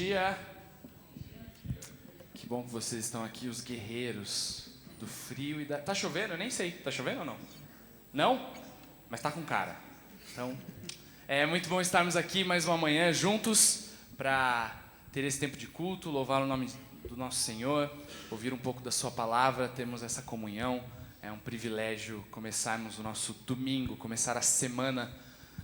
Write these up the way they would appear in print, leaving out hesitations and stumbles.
Dia. Que bom que vocês estão aqui, os guerreiros do frio e da... Tá chovendo? Eu nem sei. Tá chovendo ou não? Não? Mas tá com cara. Então, é muito bom estarmos aqui mais uma manhã juntos para ter esse tempo de culto, louvar o nome do nosso Senhor, ouvir um pouco da sua palavra, termos essa comunhão. É um privilégio começarmos o nosso domingo, começar a semana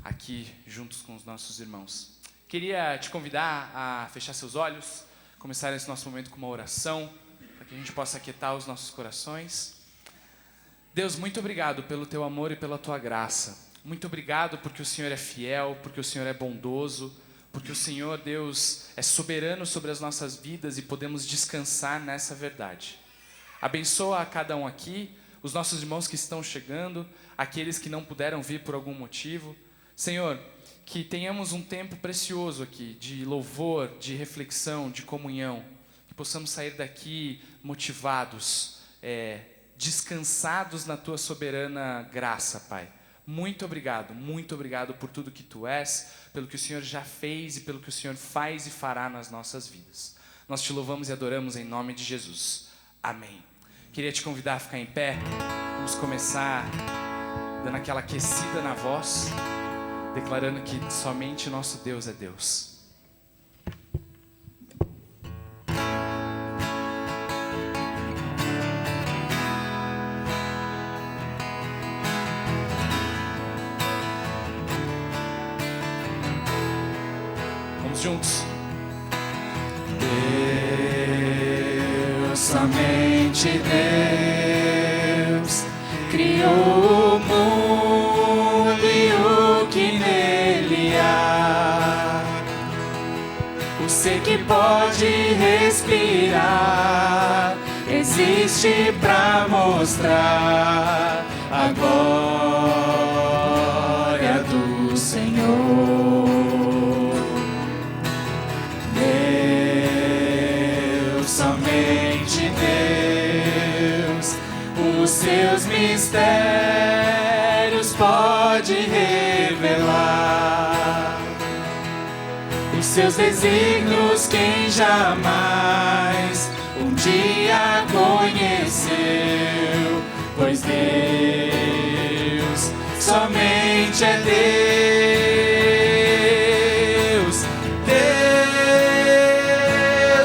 aqui juntos com os nossos irmãos. Queria te convidar a fechar seus olhos, começar esse nosso momento com uma oração, para que a gente possa aquietar os nossos corações. Deus, muito obrigado pelo teu amor e pela tua graça. Muito obrigado porque o Senhor é fiel, porque o Senhor é bondoso, porque o Senhor, Deus, é soberano sobre as nossas vidas e podemos descansar nessa verdade. Abençoa a cada um aqui, os nossos irmãos que estão chegando, aqueles que não puderam vir por algum motivo. Senhor, que tenhamos um tempo precioso aqui, de louvor, de reflexão, de comunhão, que possamos sair daqui motivados, descansados na Tua soberana graça, Pai. Muito obrigado por tudo que Tu és, pelo que o Senhor já fez e pelo que o Senhor faz e fará nas nossas vidas. Nós Te louvamos e adoramos em nome de Jesus. Amém. Queria te convidar a ficar em pé, vamos começar dando aquela aquecida na voz, declarando que somente nosso Deus é Deus. Vamos juntos. Deus, somente Deus, criou o mundo e o que nele há. O ser que pode respirar existe pra mostrar a glória do Senhor. Deus, somente Deus, os seus mistérios pode revelar. Os seus desígnios quem jamais um dia conheceu, pois Deus somente é Deus. Deus,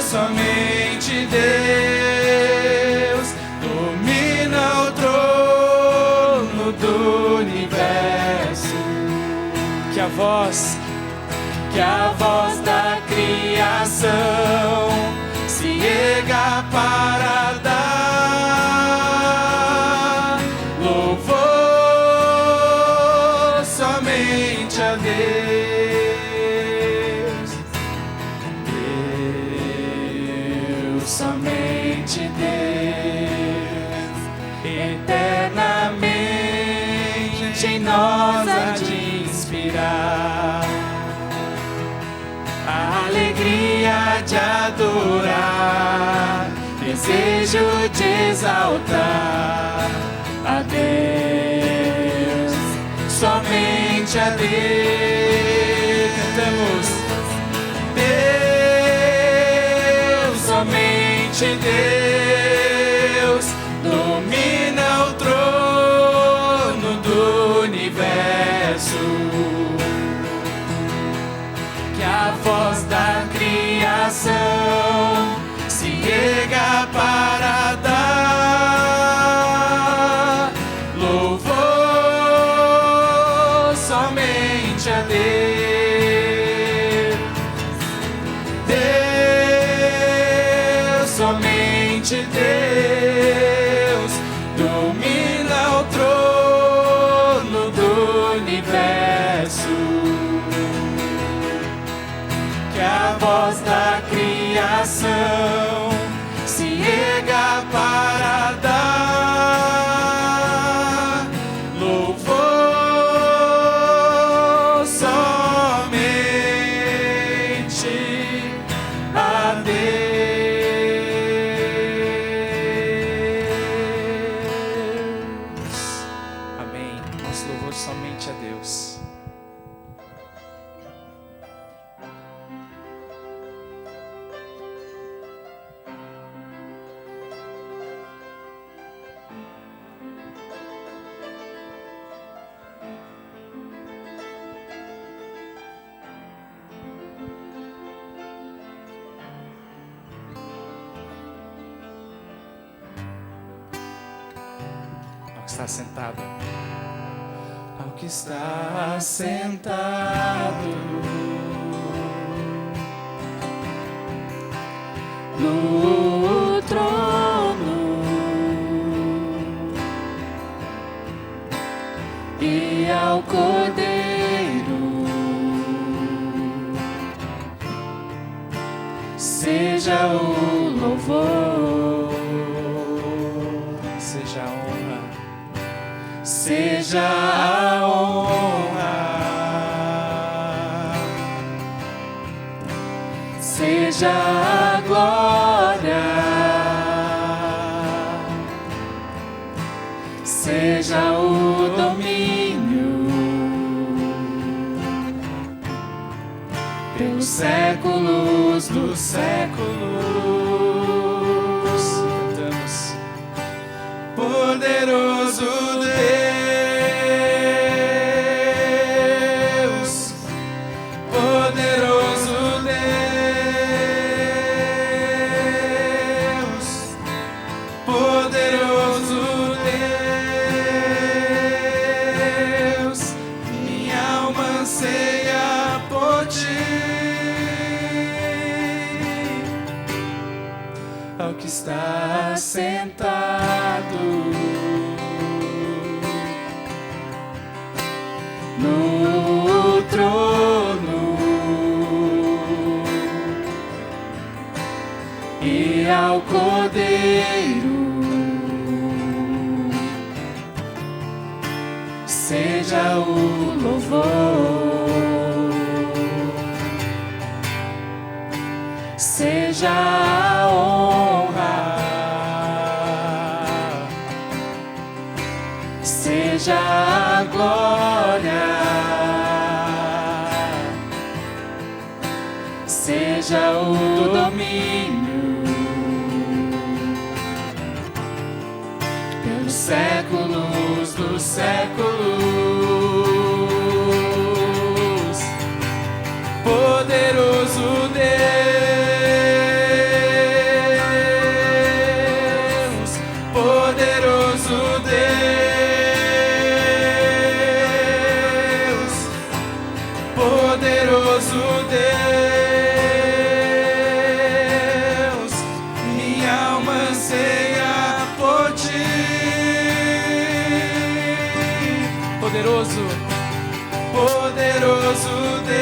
somente Deus, domina o trono do universo. Que a voz Da criação se erga para dar louvor somente a Deus. Deus, somente Deus, eternamente em nós há de inspirar a alegria de adorar, desejo de exaltar a Deus, somente a Deus. Cantamos. Deus, somente Deus, domina o trono do universo. A voz da criação se erga para dar louvor somente a Deus. Deus, somente Deus, domina o trono do universo. A voz da criação se erga para dar louvor somente a Deus. Amém. Nosso louvor somente a Deus. está sentado. Ao que está sentado no trono e ao Cordeiro seja o louvor, Seja a honra, seja a honra, seja a glória, seja o domínio pelos séculos dos séculos. cantamos. Poderoso Deus, poderoso Deus, poderoso Deus, minha alma anseia por ti. Ao que está sentado no trono e ao Cordeiro seja o louvor, seja a honra, seja a glória, seja o domínio pelos séculos dos séculos. Poderoso Deus, poderoso Deus, poderoso Deus, minha alma anseia por ti. Poderoso, Poderoso Deus,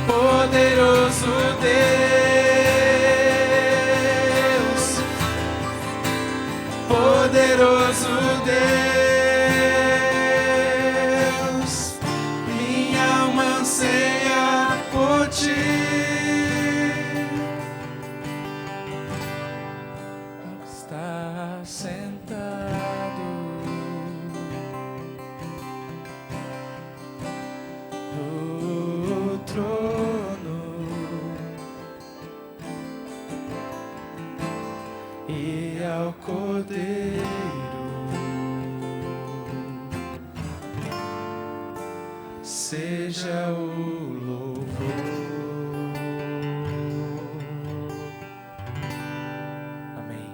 poderoso Deus, poderoso Deus, minha alma anseia por ti. Está sentado no trono e ao Cordeiro seja o louvor. amém.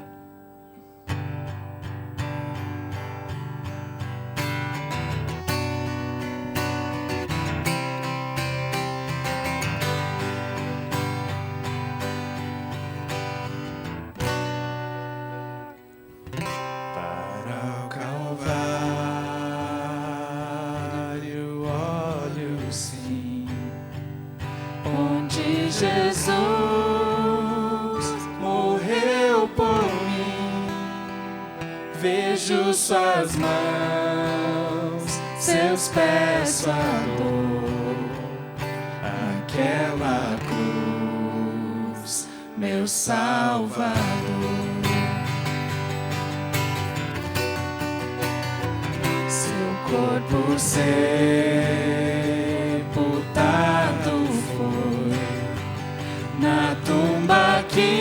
Para o Calvário olho sim, onde Jesus morreu por mim. Vejo suas mãos, seus pés, sua dor, aquela cruz, meu Salvador. Seu corpo sepultado foi na tumba que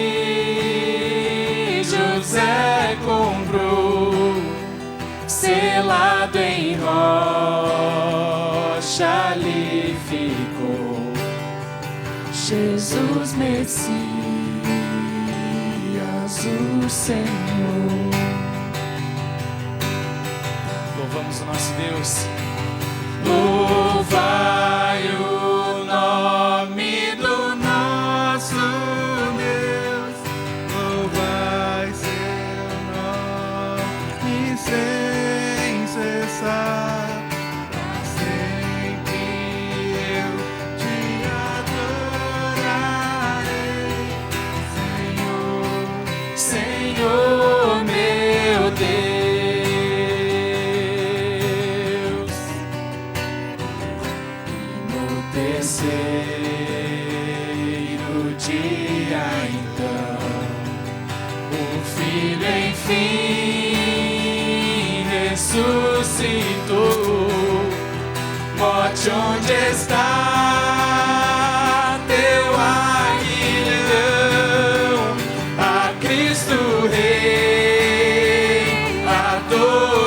José comprou, selado em rocha ali ficou Jesus Messias. mas o Senhor. Louvamos o nosso Deus. Louvai o nome do nosso Deus, louvai seu nome sem cessar, pra sempre eu te adorarei, Senhor, Senhor meu Deus. Terceiro dia, então, o Filho enfim ressuscitou. Morte, onde está teu aguilhão? A Cristo Rei, adoração.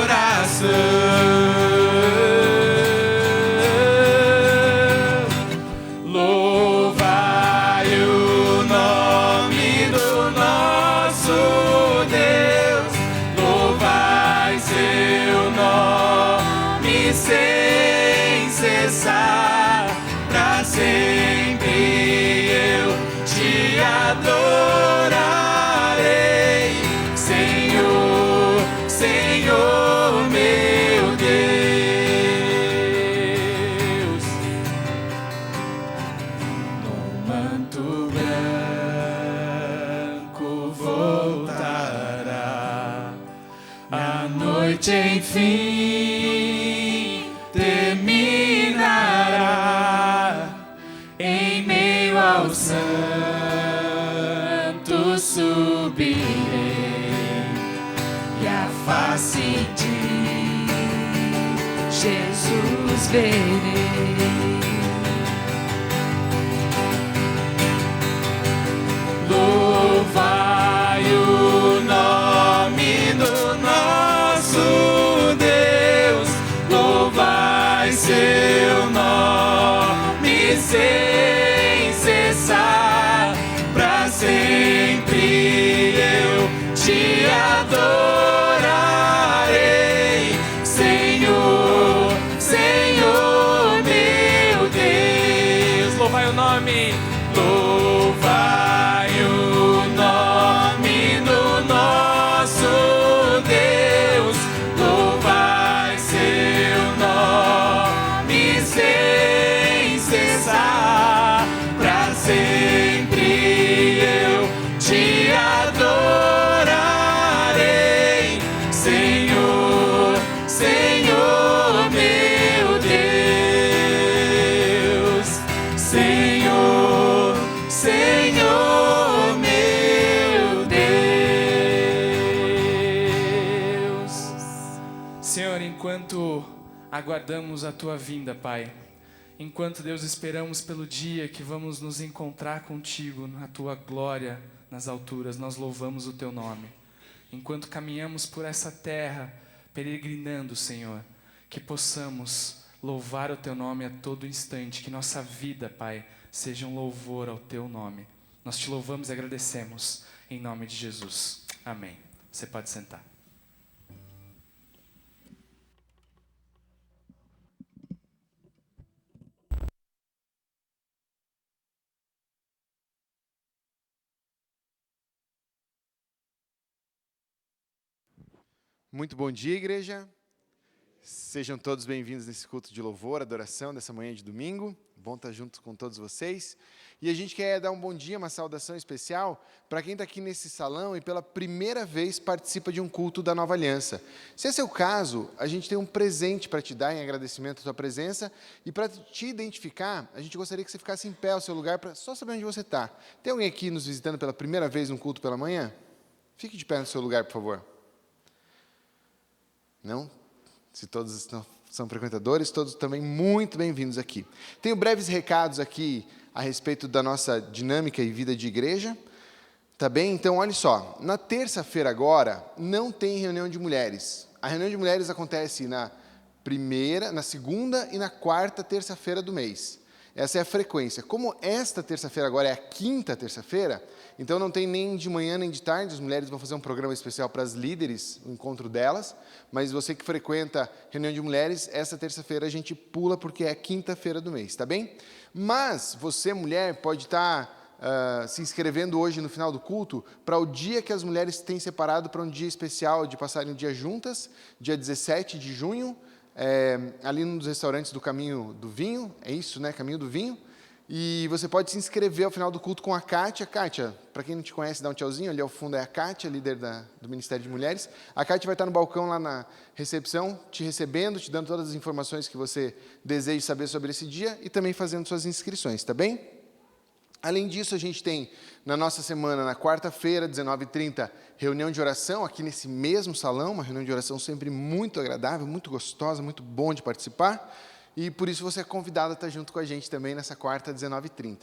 Sem cessar, pra sempre eu te adorarei, Senhor, Senhor meu Deus. No manto branco voltará, a noite enfim terminará, em meio aos santos subirei, e a face de Jesus verei. Louvai o nome do nosso Deus, louvai seu nome sem cessar, pra sempre eu te adorarei, Senhor, Senhor meu Deus. Louvai o nome, louvai o nome do nosso Deus, louvai seu nome sem cessar, pra sempre eu te adorarei, Senhor, Senhor meu Deus, Senhor, Senhor meu Deus. Senhor, enquanto aguardamos a Tua vinda, Pai, enquanto, Deus, esperamos pelo dia que vamos nos encontrar contigo na Tua glória nas alturas, nós louvamos o Teu nome. Enquanto caminhamos por essa terra, peregrinando, Senhor, que possamos louvar o Teu nome a todo instante, que nossa vida, Pai, seja um louvor ao Teu nome. Nós Te louvamos e agradecemos, em nome de Jesus. Amém. Você pode sentar. Muito bom dia, igreja. Sejam todos bem-vindos nesse culto de louvor, adoração, dessa manhã de domingo. Bom estar junto com todos vocês. E a gente quer dar um bom dia, uma saudação especial para quem está aqui nesse salão e pela primeira vez participa de um culto da Nova Aliança. Se esse é o caso, a gente tem um presente para te dar em agradecimento à tua presença. E para te identificar, a gente gostaria que você ficasse em pé ao seu lugar para só saber onde você está. Tem alguém aqui nos visitando pela primeira vez num culto pela manhã? Fique de pé no seu lugar, por favor. Não? Se todos são frequentadores, todos também muito bem-vindos aqui. Tenho breves recados aqui a respeito da nossa dinâmica e vida de igreja. Tá bem? Então, olha só. Na terça-feira agora, não tem reunião de mulheres. A reunião de mulheres acontece na segunda e na quarta terça-feira do mês. Essa é a frequência. Como esta terça-feira agora é a quinta terça-feira, então não tem nem de manhã nem de tarde, as mulheres vão fazer um programa especial para as líderes, o encontro delas, mas você que frequenta reunião de mulheres, essa terça-feira a gente pula porque é a quinta-feira do mês, tá bem? Mas você, mulher, pode estar se inscrevendo hoje no final do culto para o dia que as mulheres têm separado para um dia especial de passarem o dia juntas, dia 17 de junho, ali nos restaurantes do Caminho do Vinho, é isso, né? Caminho do Vinho. E você pode se inscrever ao final do culto com a Kátia. Kátia, para quem não te conhece, dá um tchauzinho. Ali ao fundo é a Kátia, líder do Ministério de Mulheres. A Kátia vai estar no balcão lá na recepção, te recebendo, te dando todas as informações que você deseja saber sobre esse dia e também fazendo suas inscrições, tá bem? Além disso, a gente tem, na nossa semana, na quarta-feira, 19h30, reunião de oração, aqui nesse mesmo salão, uma reunião de oração sempre muito agradável, muito gostosa, muito bom de participar, e por isso você é convidado a estar junto com a gente também nessa quarta, 19h30.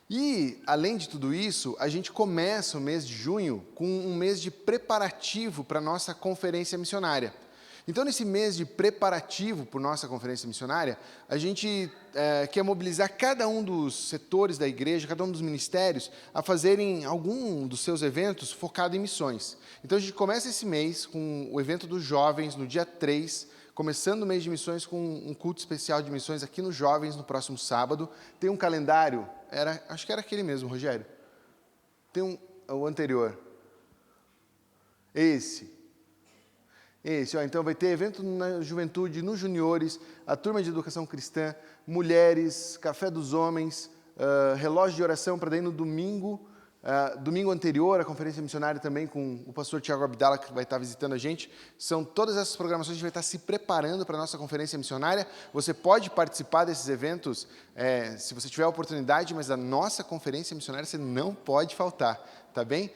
E, além de tudo isso, a gente começa o mês de junho com um mês de preparativo para a nossa conferência missionária. Então, nesse mês de preparativo por nossa conferência missionária, a gente quer mobilizar cada um dos setores da igreja, cada um dos ministérios, a fazerem algum dos seus eventos focado em missões. Então, a gente começa esse mês com o evento dos jovens, no dia 3, começando o mês de missões com um culto especial de missões aqui nos Jovens, no próximo sábado. Tem um calendário, acho que era aquele mesmo, Rogério. Tem o anterior. Esse, então vai ter evento na juventude, nos juniores, a turma de educação cristã, mulheres, café dos homens, relógio de oração para daí no domingo, domingo anterior, a conferência missionária também com o pastor Tiago Abdala, que vai estar visitando a gente. São todas essas programações, a gente vai estar se preparando para a nossa conferência missionária. Você pode participar desses eventos, se você tiver a oportunidade, mas a nossa conferência missionária você não pode faltar, tá bem?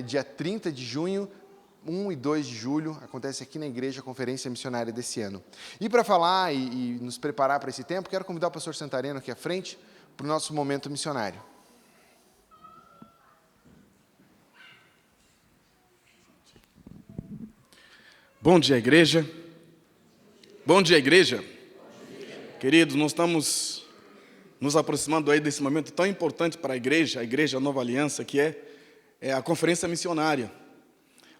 Dia 30 de junho, 1 e 2 de julho, acontece aqui na igreja a conferência missionária desse ano. E para falar e nos preparar para esse tempo, quero convidar o pastor Santareno aqui à frente para o nosso momento missionário. Bom dia, igreja. Bom dia, igreja. Queridos, nós estamos nos aproximando aí desse momento tão importante para a Igreja Nova Aliança, que é a conferência missionária.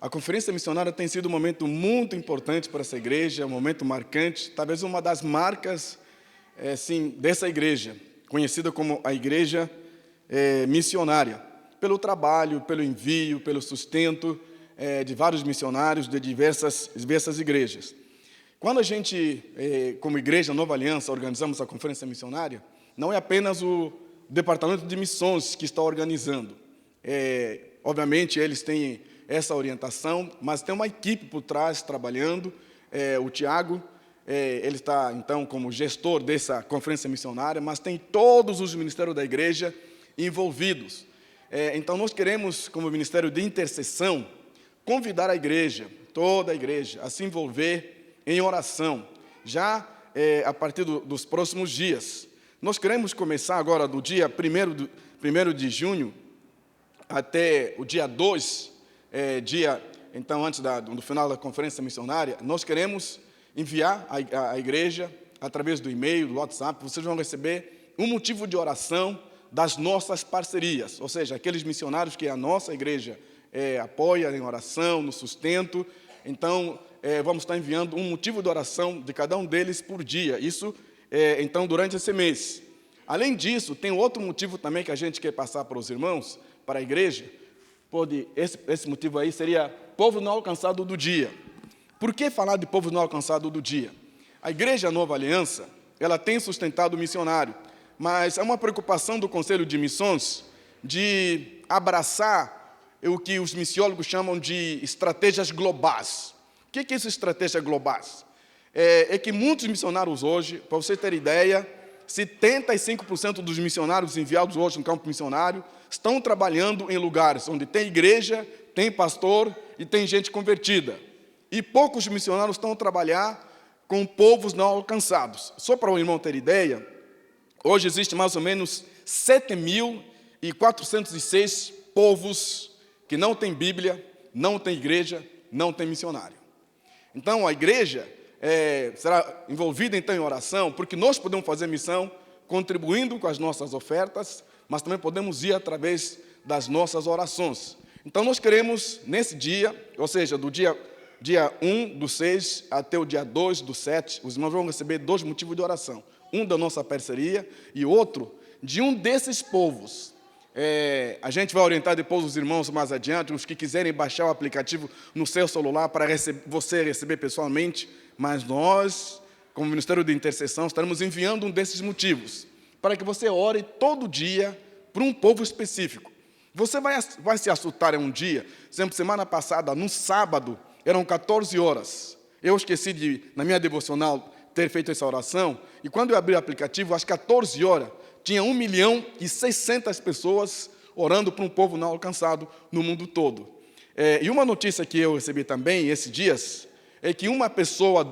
A conferência missionária tem sido um momento muito importante para essa igreja, um momento marcante, talvez uma das marcas dessa igreja, conhecida como a igreja missionária, pelo trabalho, pelo envio, pelo sustento de vários missionários de diversas igrejas. Quando a gente, como Igreja Nova Aliança, organizamos a conferência missionária, não é apenas o departamento de missões que está organizando. Obviamente, eles têm essa orientação, mas tem uma equipe por trás trabalhando. O Tiago, ele está, então, como gestor dessa conferência missionária, mas tem todos os ministérios da igreja envolvidos. Então, nós queremos, como ministério de intercessão, convidar a igreja, toda a igreja, a se envolver em oração, já a partir dos próximos dias. Nós queremos começar agora do dia 1º de junho até o dia 2, então, antes do final da conferência missionária, nós queremos enviar à igreja, através do e-mail, do WhatsApp, vocês vão receber um motivo de oração das nossas parcerias, ou seja, aqueles missionários que a nossa igreja apoia em oração, no sustento. Então, vamos estar enviando um motivo de oração de cada um deles por dia, isso, então, durante esse mês. Além disso, tem outro motivo também que a gente quer passar para os irmãos, para a igreja. Esse motivo aí seria povo não alcançado do dia. Por que falar de povo não alcançado do dia? A Igreja Nova Aliança, ela tem sustentado o missionário, mas é uma preocupação do Conselho de Missões de abraçar o que os missiólogos chamam de estratégias globais. O que é isso, estratégias globais? É que muitos missionários hoje, para você ter ideia, 75% dos missionários enviados hoje no campo missionário estão trabalhando em lugares onde tem igreja, tem pastor e tem gente convertida. E poucos missionários estão a trabalhar com povos não alcançados. Só para o irmão ter ideia, hoje existe mais ou menos 7.406 povos que não têm Bíblia, não têm igreja, não têm missionário. Então, a igreja será envolvida então em oração, porque nós podemos fazer missão contribuindo com as nossas ofertas, mas também podemos ir através das nossas orações. Então, nós queremos, nesse dia, ou seja, do dia 1 do 6 até o dia 2 do 7, os irmãos vão receber 2 motivos de oração. Um da nossa parceria e outro de um desses povos. A gente vai orientar depois os irmãos mais adiante, os que quiserem baixar o aplicativo no seu celular para você receber pessoalmente, mas nós, como Ministério de Intercessão, estaremos enviando um desses motivos, para que você ore todo dia para um povo específico. Você vai se assustar um dia, sempre semana passada, no sábado, eram 14 horas. Eu esqueci na minha devocional, ter feito essa oração, e quando eu abri o aplicativo, às 14 horas, tinha 1.600.000 pessoas orando para um povo não alcançado no mundo todo. E uma notícia que eu recebi também, esses dias, é que uma pessoa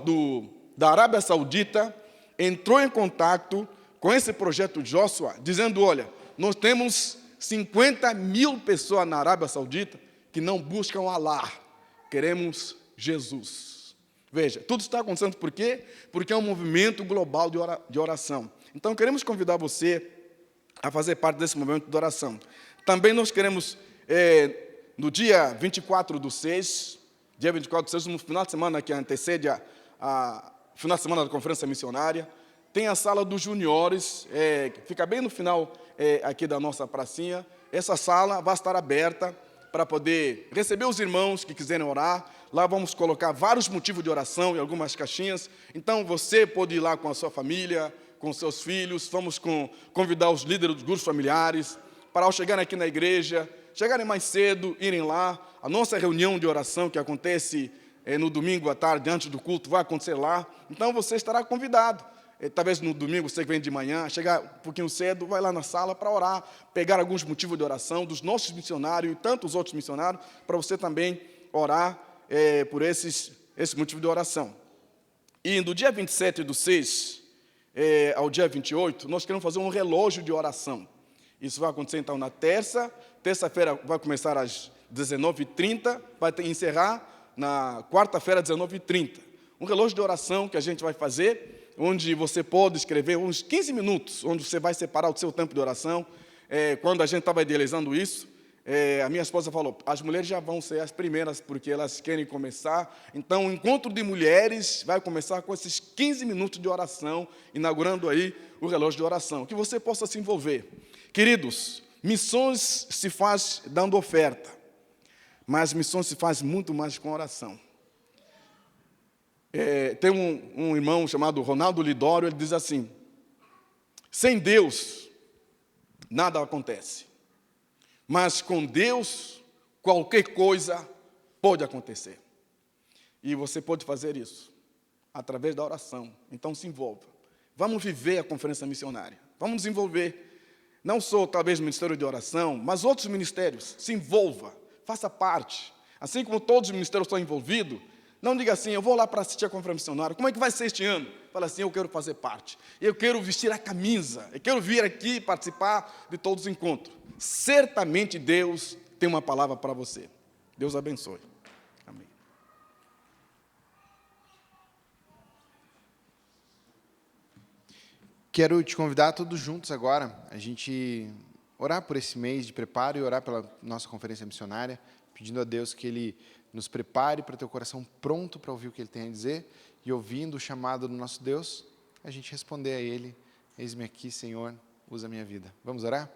da Arábia Saudita entrou em contato com esse projeto Joshua, dizendo, olha, nós temos 50.000 pessoas na Arábia Saudita que não buscam Alá, queremos Jesus. Veja, tudo está acontecendo por quê? Porque é um movimento global de oração. Então, queremos convidar você a fazer parte desse movimento de oração. Também nós queremos, no dia 24 do 6, no final de semana que antecede a final de semana da Conferência Missionária, tem a sala dos juniores, que fica bem no final aqui da nossa pracinha. Essa sala vai estar aberta para poder receber os irmãos que quiserem orar. Lá vamos colocar vários motivos de oração e algumas caixinhas. Então, você pode ir lá com a sua família, com seus filhos. Vamos convidar os líderes dos grupos familiares para, ao chegarem aqui na igreja, chegarem mais cedo, irem lá. A nossa reunião de oração, que acontece no domingo à tarde, antes do culto, vai acontecer lá. Então, você estará convidado. Talvez no domingo, você que vem de manhã, chegar um pouquinho cedo, vai lá na sala para orar, pegar alguns motivos de oração dos nossos missionários e tantos outros missionários, para você também orar por esses motivos de oração. E do dia 27 do 6 ao dia 28, nós queremos fazer um relógio de oração. Isso vai acontecer, então, na terça-feira vai começar às 19h30, vai encerrar na quarta-feira, às 19h30. Um relógio de oração que a gente vai fazer, onde você pode escrever uns 15 minutos, onde você vai separar o seu tempo de oração. Quando a gente estava idealizando isso, a minha esposa falou, as mulheres já vão ser as primeiras, porque elas querem começar. Então, o encontro de mulheres vai começar com esses 15 minutos de oração, inaugurando aí o relógio de oração, que você possa se envolver. Queridos, missões se faz dando oferta, mas missões se faz muito mais com oração. Tem um irmão chamado Ronaldo Lidório, ele diz assim, sem Deus, nada acontece. Mas com Deus, qualquer coisa pode acontecer. E você pode fazer isso através da oração. Então, se envolva. Vamos viver a conferência missionária. Vamos desenvolver, não só, talvez, o ministério de oração, mas outros ministérios. Se envolva, faça parte. Assim como todos os ministérios estão envolvidos, não diga assim, eu vou lá para assistir a conferência missionária. Como é que vai ser este ano? Fala assim, eu quero fazer parte. Eu quero vestir a camisa. Eu quero vir aqui participar de todos os encontros. Certamente Deus tem uma palavra para você. Deus abençoe. Amém. Quero te convidar todos juntos agora, a gente orar por esse mês de preparo e orar pela nossa conferência missionária, pedindo a Deus que Ele nos prepare para ter o coração pronto para ouvir o que Ele tem a dizer e ouvindo o chamado do nosso Deus, a gente responder a Ele, eis-me aqui, Senhor, usa a minha vida. Vamos orar?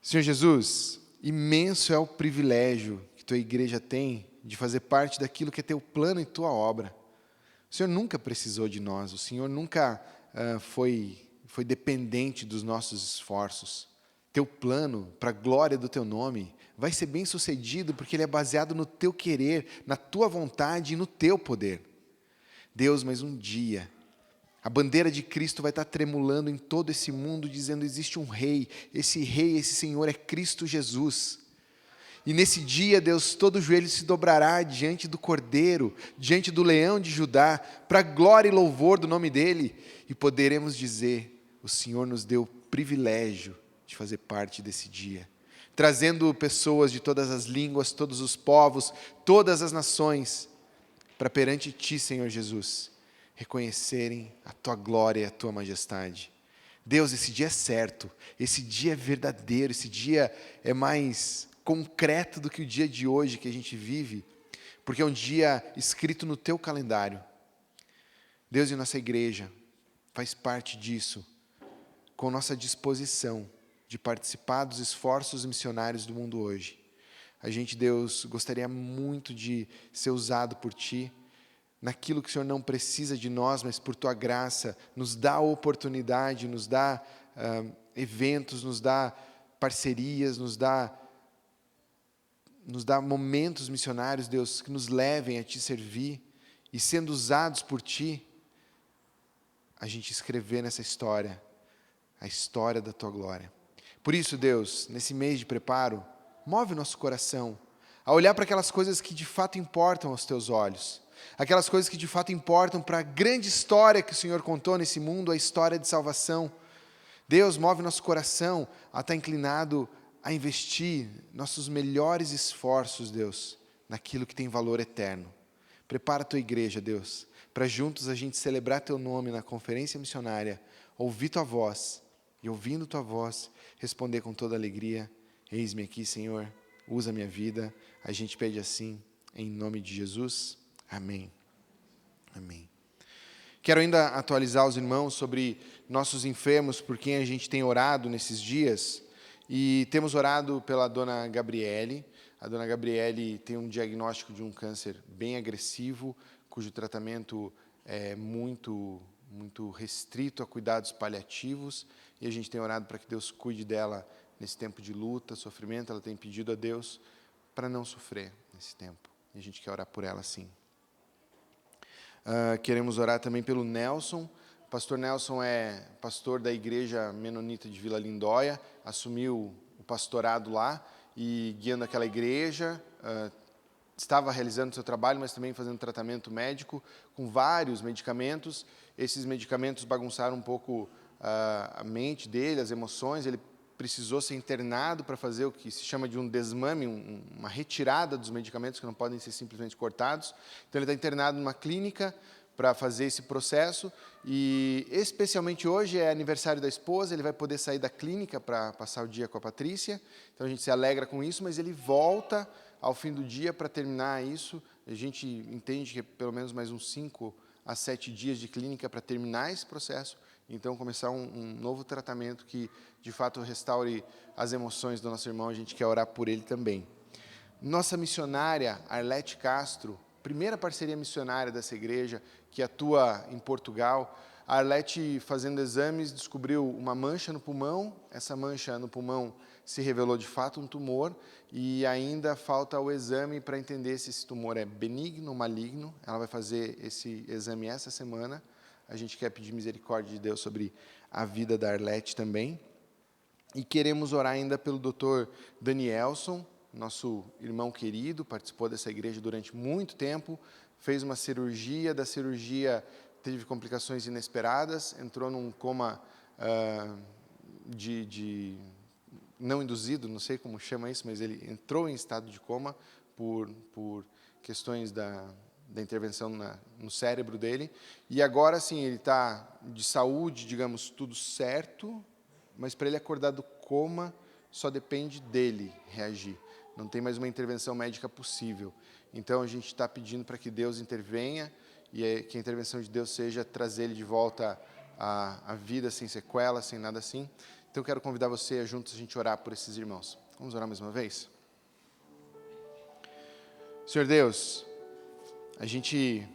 Senhor Jesus, imenso é o privilégio que Tua igreja tem de fazer parte daquilo que é Teu plano e Tua obra. O Senhor nunca precisou de nós, o Senhor nunca foi dependente dos nossos esforços. Teu plano, para a glória do Teu nome, vai ser bem sucedido porque ele é baseado no Teu querer, na Tua vontade e no Teu poder. Deus, mas um dia, a bandeira de Cristo vai estar tremulando em todo esse mundo, dizendo, existe um rei, esse Senhor é Cristo Jesus. E nesse dia, Deus, todo joelho se dobrará diante do Cordeiro, diante do Leão de Judá, para a glória e louvor do nome dEle, e poderemos dizer, o Senhor nos deu o privilégio de fazer parte desse dia, trazendo pessoas de todas as línguas, todos os povos, todas as nações, para perante Ti, Senhor Jesus, reconhecerem a tua glória e a tua majestade. Deus, esse dia é certo, esse dia é verdadeiro, esse dia é mais concreto do que o dia de hoje que a gente vive, porque é um dia escrito no teu calendário. Deus, e nossa igreja faz parte disso, com nossa disposição de participar dos esforços missionários do mundo hoje. A gente, Deus, gostaria muito de ser usado por Ti, naquilo que o Senhor não precisa de nós, mas por Tua graça, nos dá oportunidade, nos dá eventos, nos dá parcerias, nos dá momentos missionários, Deus, que nos levem a Te servir, e sendo usados por Ti, a gente escrever nessa história, a história da Tua glória. Por isso, Deus, nesse mês de preparo, move o nosso coração a olhar para aquelas coisas que de fato importam aos Teus olhos, aquelas coisas que de fato importam para a grande história que o Senhor contou nesse mundo, a história de salvação. Deus, move nosso coração a estar inclinado a investir nossos melhores esforços, Deus, naquilo que tem valor eterno. Prepara a Tua igreja, Deus, para juntos a gente celebrar Teu nome na conferência missionária, ouvir Tua voz, e ouvindo Tua voz, responder com toda alegria: eis-me aqui, Senhor, usa a minha vida. A gente pede assim, em nome de Jesus. Amém. Amém. Quero ainda atualizar os irmãos sobre nossos enfermos, por quem a gente tem orado nesses dias. E temos orado pela dona Gabriele. A dona Gabriele tem um diagnóstico de um câncer bem agressivo, cujo tratamento é muito restrito a cuidados paliativos. E a gente tem orado para que Deus cuide dela nesse tempo de luta, sofrimento. Ela tem pedido a Deus para não sofrer nesse tempo. E a gente quer orar por ela, sim. Queremos orar também pelo Nelson. O pastor Nelson é pastor da igreja menonita de Vila Lindóia, assumiu o pastorado lá e guiando aquela igreja, estava realizando seu trabalho, mas também fazendo tratamento médico com vários medicamentos. Esses medicamentos bagunçaram um pouco a mente dele, as emoções. Ele precisou ser internado para fazer o que se chama de um desmame, uma retirada dos medicamentos que não podem ser simplesmente cortados. Então, ele está internado numa clínica para fazer esse processo, e especialmente hoje é aniversário da esposa, ele vai poder sair da clínica para passar o dia com a Patrícia. Então, a gente se alegra com isso, mas ele volta ao fim do dia para terminar isso. A gente entende que é pelo menos mais uns 5 a 7 dias de clínica para terminar esse processo. Então, começar um novo tratamento que, de fato, restaure as emoções do nosso irmão. A gente quer orar por ele também. Nossa missionária, Arlete Castro, primeira parceria missionária dessa igreja, que atua em Portugal. A Arlete, fazendo exames, descobriu uma mancha no pulmão. Essa mancha no pulmão se revelou, de fato, um tumor. E ainda falta o exame para entender se esse tumor é benigno ou maligno. Ela vai fazer esse exame essa semana. A gente quer pedir misericórdia de Deus sobre a vida da Arlete também. E queremos orar ainda pelo Dr. Danielson, nosso irmão querido, participou dessa igreja durante muito tempo, fez uma cirurgia, da cirurgia teve complicações inesperadas, entrou num coma não induzido, não sei como chama isso, mas ele entrou em estado de coma por questões da intervenção no cérebro dele, e agora sim, ele está de saúde, digamos, tudo certo, mas para ele acordar do coma, só depende dele reagir, não tem mais uma intervenção médica possível. Então, a gente está pedindo para que Deus intervenha, e que a intervenção de Deus seja trazer ele de volta à vida, sem sequela, sem nada assim. Então, eu quero convidar você a juntos a gente orar por esses irmãos. Vamos orar mais uma vez? Senhor Deus, a gente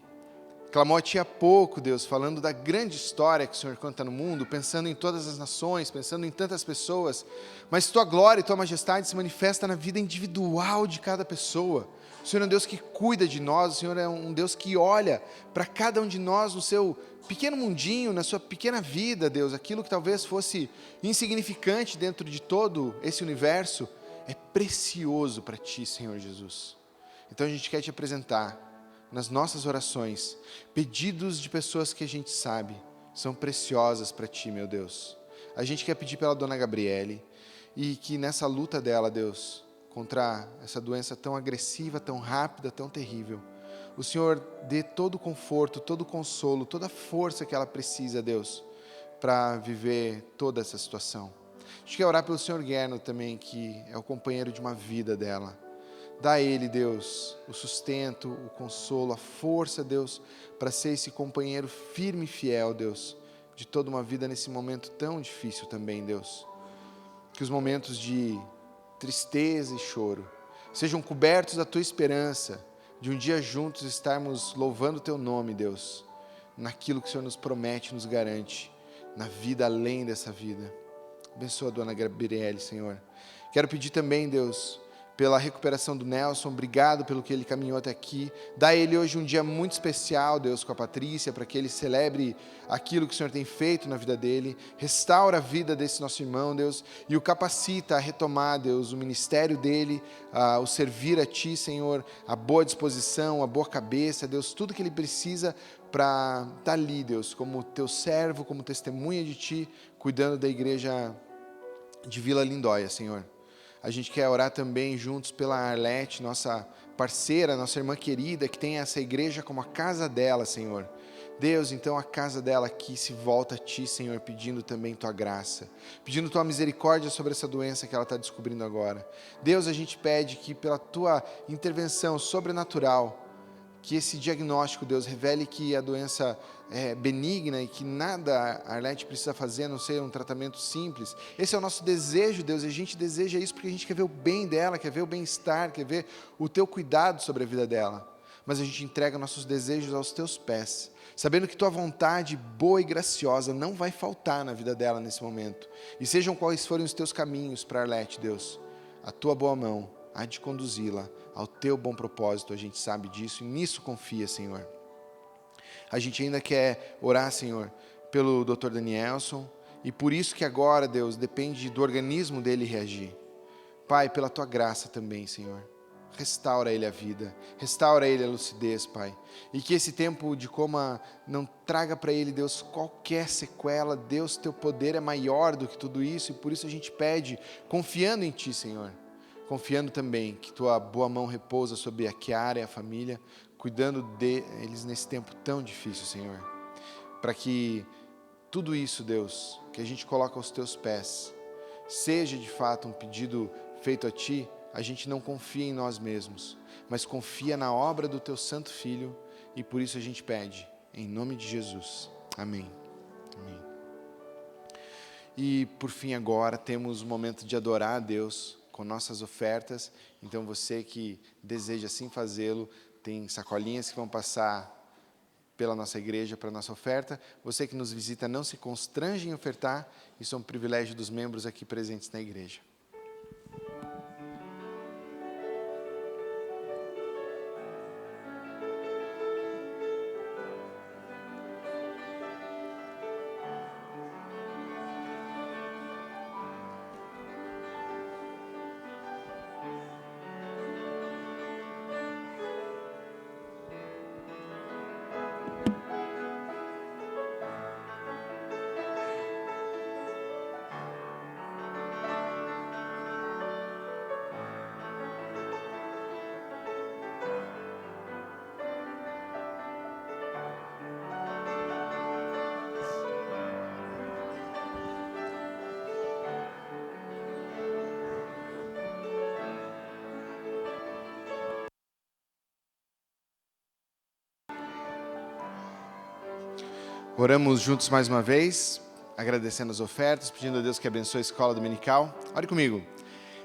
clamou a Ti há pouco, Deus, falando da grande história que o Senhor conta no mundo, pensando em todas as nações, pensando em tantas pessoas, mas Tua glória e Tua majestade se manifesta na vida individual de cada pessoa. O Senhor é um Deus que cuida de nós, o Senhor é um Deus que olha para cada um de nós no seu pequeno mundinho, na sua pequena vida, Deus, aquilo que talvez fosse insignificante dentro de todo esse universo, é precioso para Ti, Senhor Jesus. Então a gente quer Te apresentar nas nossas orações, pedidos de pessoas que a gente sabe são preciosas para Ti, meu Deus. A gente quer pedir pela dona Gabriele, e que nessa luta dela, Deus, contra essa doença tão agressiva, tão rápida, tão terrível, o Senhor dê todo o conforto, todo o consolo, toda a força que ela precisa, Deus, para viver toda essa situação. A gente quer orar pelo Senhor Guerno também, que é o companheiro de uma vida dela. Dá a ele, Deus, o sustento, o consolo, a força, Deus, para ser esse companheiro firme e fiel, Deus, de toda uma vida nesse momento tão difícil também, Deus. Que os momentos de tristeza e choro sejam cobertos da Tua esperança, de um dia juntos estarmos louvando o Teu nome, Deus, naquilo que o Senhor nos promete, nos garante, na vida além dessa vida. Abençoa a dona Gabriele, Senhor. Quero pedir também, Deus, pela recuperação do Nelson, obrigado pelo que ele caminhou até aqui. Dá a ele hoje um dia muito especial, Deus, com a Patrícia, para que ele celebre aquilo que o Senhor tem feito na vida dele. Restaura a vida desse nosso irmão, Deus, e o capacita a retomar, Deus, o ministério dele, o servir a Ti, Senhor, a boa disposição, a boa cabeça, Deus, tudo que ele precisa para estar ali, Deus, como Teu servo, como testemunha de Ti, cuidando da igreja de Vila Lindóia, Senhor. A gente quer orar também juntos pela Arlete, nossa parceira, nossa irmã querida, que tem essa igreja como a casa dela, Senhor. Deus, então a casa dela aqui se volta a Ti, Senhor, pedindo também Tua graça, pedindo Tua misericórdia sobre essa doença que ela está descobrindo agora. Deus, a gente pede que pela Tua intervenção sobrenatural, que esse diagnóstico, Deus, revele que a doença é benigna e que nada a Arlete precisa fazer, a não ser um tratamento simples. Esse é o nosso desejo, Deus, e a gente deseja isso porque a gente quer ver o bem dela, quer ver o bem-estar, quer ver o Teu cuidado sobre a vida dela. Mas a gente entrega nossos desejos aos Teus pés, sabendo que Tua vontade boa e graciosa não vai faltar na vida dela nesse momento. E sejam quais forem os Teus caminhos para Arlete, Deus, a Tua boa mão há de conduzi-la ao Teu bom propósito, a gente sabe disso e nisso confia, Senhor. A gente ainda quer orar, Senhor, pelo Dr. Danielson, e por isso que agora, Deus, depende do organismo dele reagir. Pai, pela Tua graça também, Senhor, restaura ele a vida, restaura ele a lucidez, Pai, e que esse tempo de coma não traga para ele, Deus, qualquer sequela. Deus, Teu poder é maior do que tudo isso, e por isso a gente pede, confiando em Ti, Senhor, confiando também que Tua boa mão repousa sobre a Kiara e a família, cuidando deles nesse tempo tão difícil, Senhor. Para que tudo isso, Deus, que a gente coloca aos Teus pés, seja de fato um pedido feito a Ti. A gente não confia em nós mesmos, mas confia na obra do Teu Santo Filho, e por isso a gente pede, em nome de Jesus. Amém. Amém. E por fim agora temos o momento de adorar a Deus com nossas ofertas. Então você que deseja assim fazê-lo, tem sacolinhas que vão passar pela nossa igreja para a nossa oferta. Você que nos visita, não se constrange em ofertar, isso é um privilégio dos membros aqui presentes na igreja. Oramos juntos mais uma vez, agradecendo as ofertas, pedindo a Deus que abençoe a escola dominical. Ore comigo.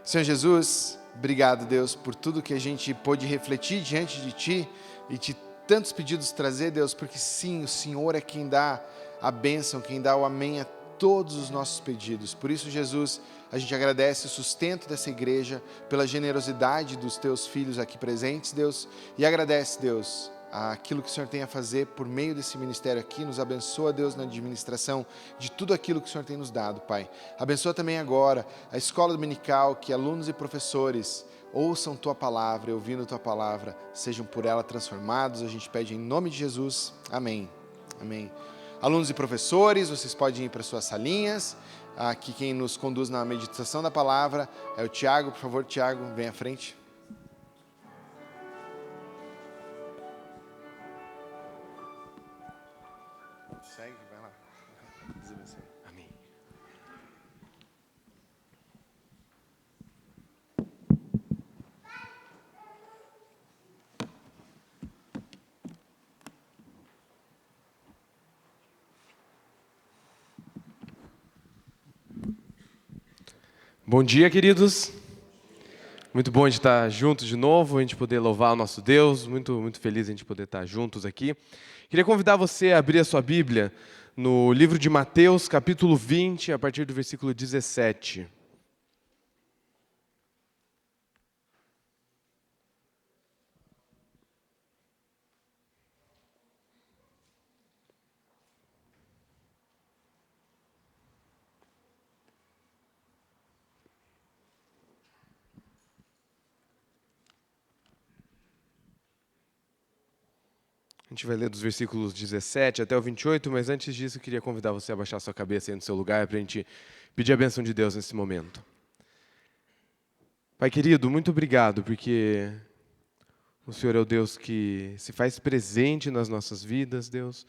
Senhor Jesus, obrigado, Deus, por tudo que a gente pôde refletir diante de Ti e de tantos pedidos trazer, Deus, porque sim, o Senhor é quem dá a bênção, quem dá o amém a todos os nossos pedidos. Por isso, Jesus, a gente agradece o sustento dessa igreja, pela generosidade dos Teus filhos aqui presentes, Deus, e agradece, Deus, aquilo que o Senhor tem a fazer por meio desse ministério aqui. Nos abençoa, Deus, na administração de tudo aquilo que o Senhor tem nos dado, Pai. Abençoa também agora a escola dominical, que alunos e professores ouçam Tua palavra e, ouvindo Tua palavra, sejam por ela transformados. A gente pede em nome de Jesus. Amém. Amém. Alunos e professores, vocês podem ir para suas salinhas. Aqui quem nos conduz na meditação da palavra é o Tiago. Por favor, Tiago, vem à frente. Bom dia, queridos. Muito bom de estar juntos de novo, a gente poder louvar o nosso Deus. Muito feliz a gente poder estar juntos aqui. Queria convidar você a abrir a sua Bíblia no livro de Mateus, capítulo 20, a partir do versículo 17. A gente vai ler dos versículos 17 até o 28, mas antes disso eu queria convidar você a baixar sua cabeça aí no seu lugar para a gente pedir a bênção de Deus nesse momento. Pai querido, muito obrigado, porque o Senhor é o Deus que se faz presente nas nossas vidas, Deus,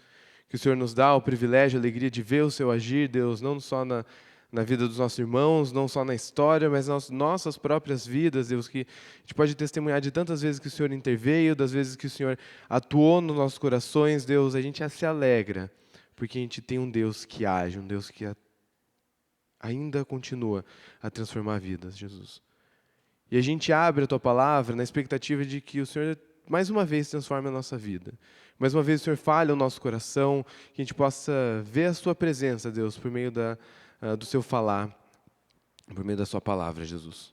que o Senhor nos dá o privilégio, a alegria de ver o Seu agir, Deus, não só na vida dos nossos irmãos, não só na história, mas nas nossas próprias vidas, Deus, que a gente pode testemunhar de tantas vezes que o Senhor interveio, das vezes que o Senhor atuou nos nossos corações, Deus, a gente se alegra, porque a gente tem um Deus que age, um Deus que ainda continua a transformar vidas, Jesus. E a gente abre a Tua palavra na expectativa de que o Senhor, mais uma vez, transforme a nossa vida. Mais uma vez, o Senhor fale o nosso coração, que a gente possa ver a Sua presença, Deus, por meio do Seu falar, por meio da Sua palavra, Jesus.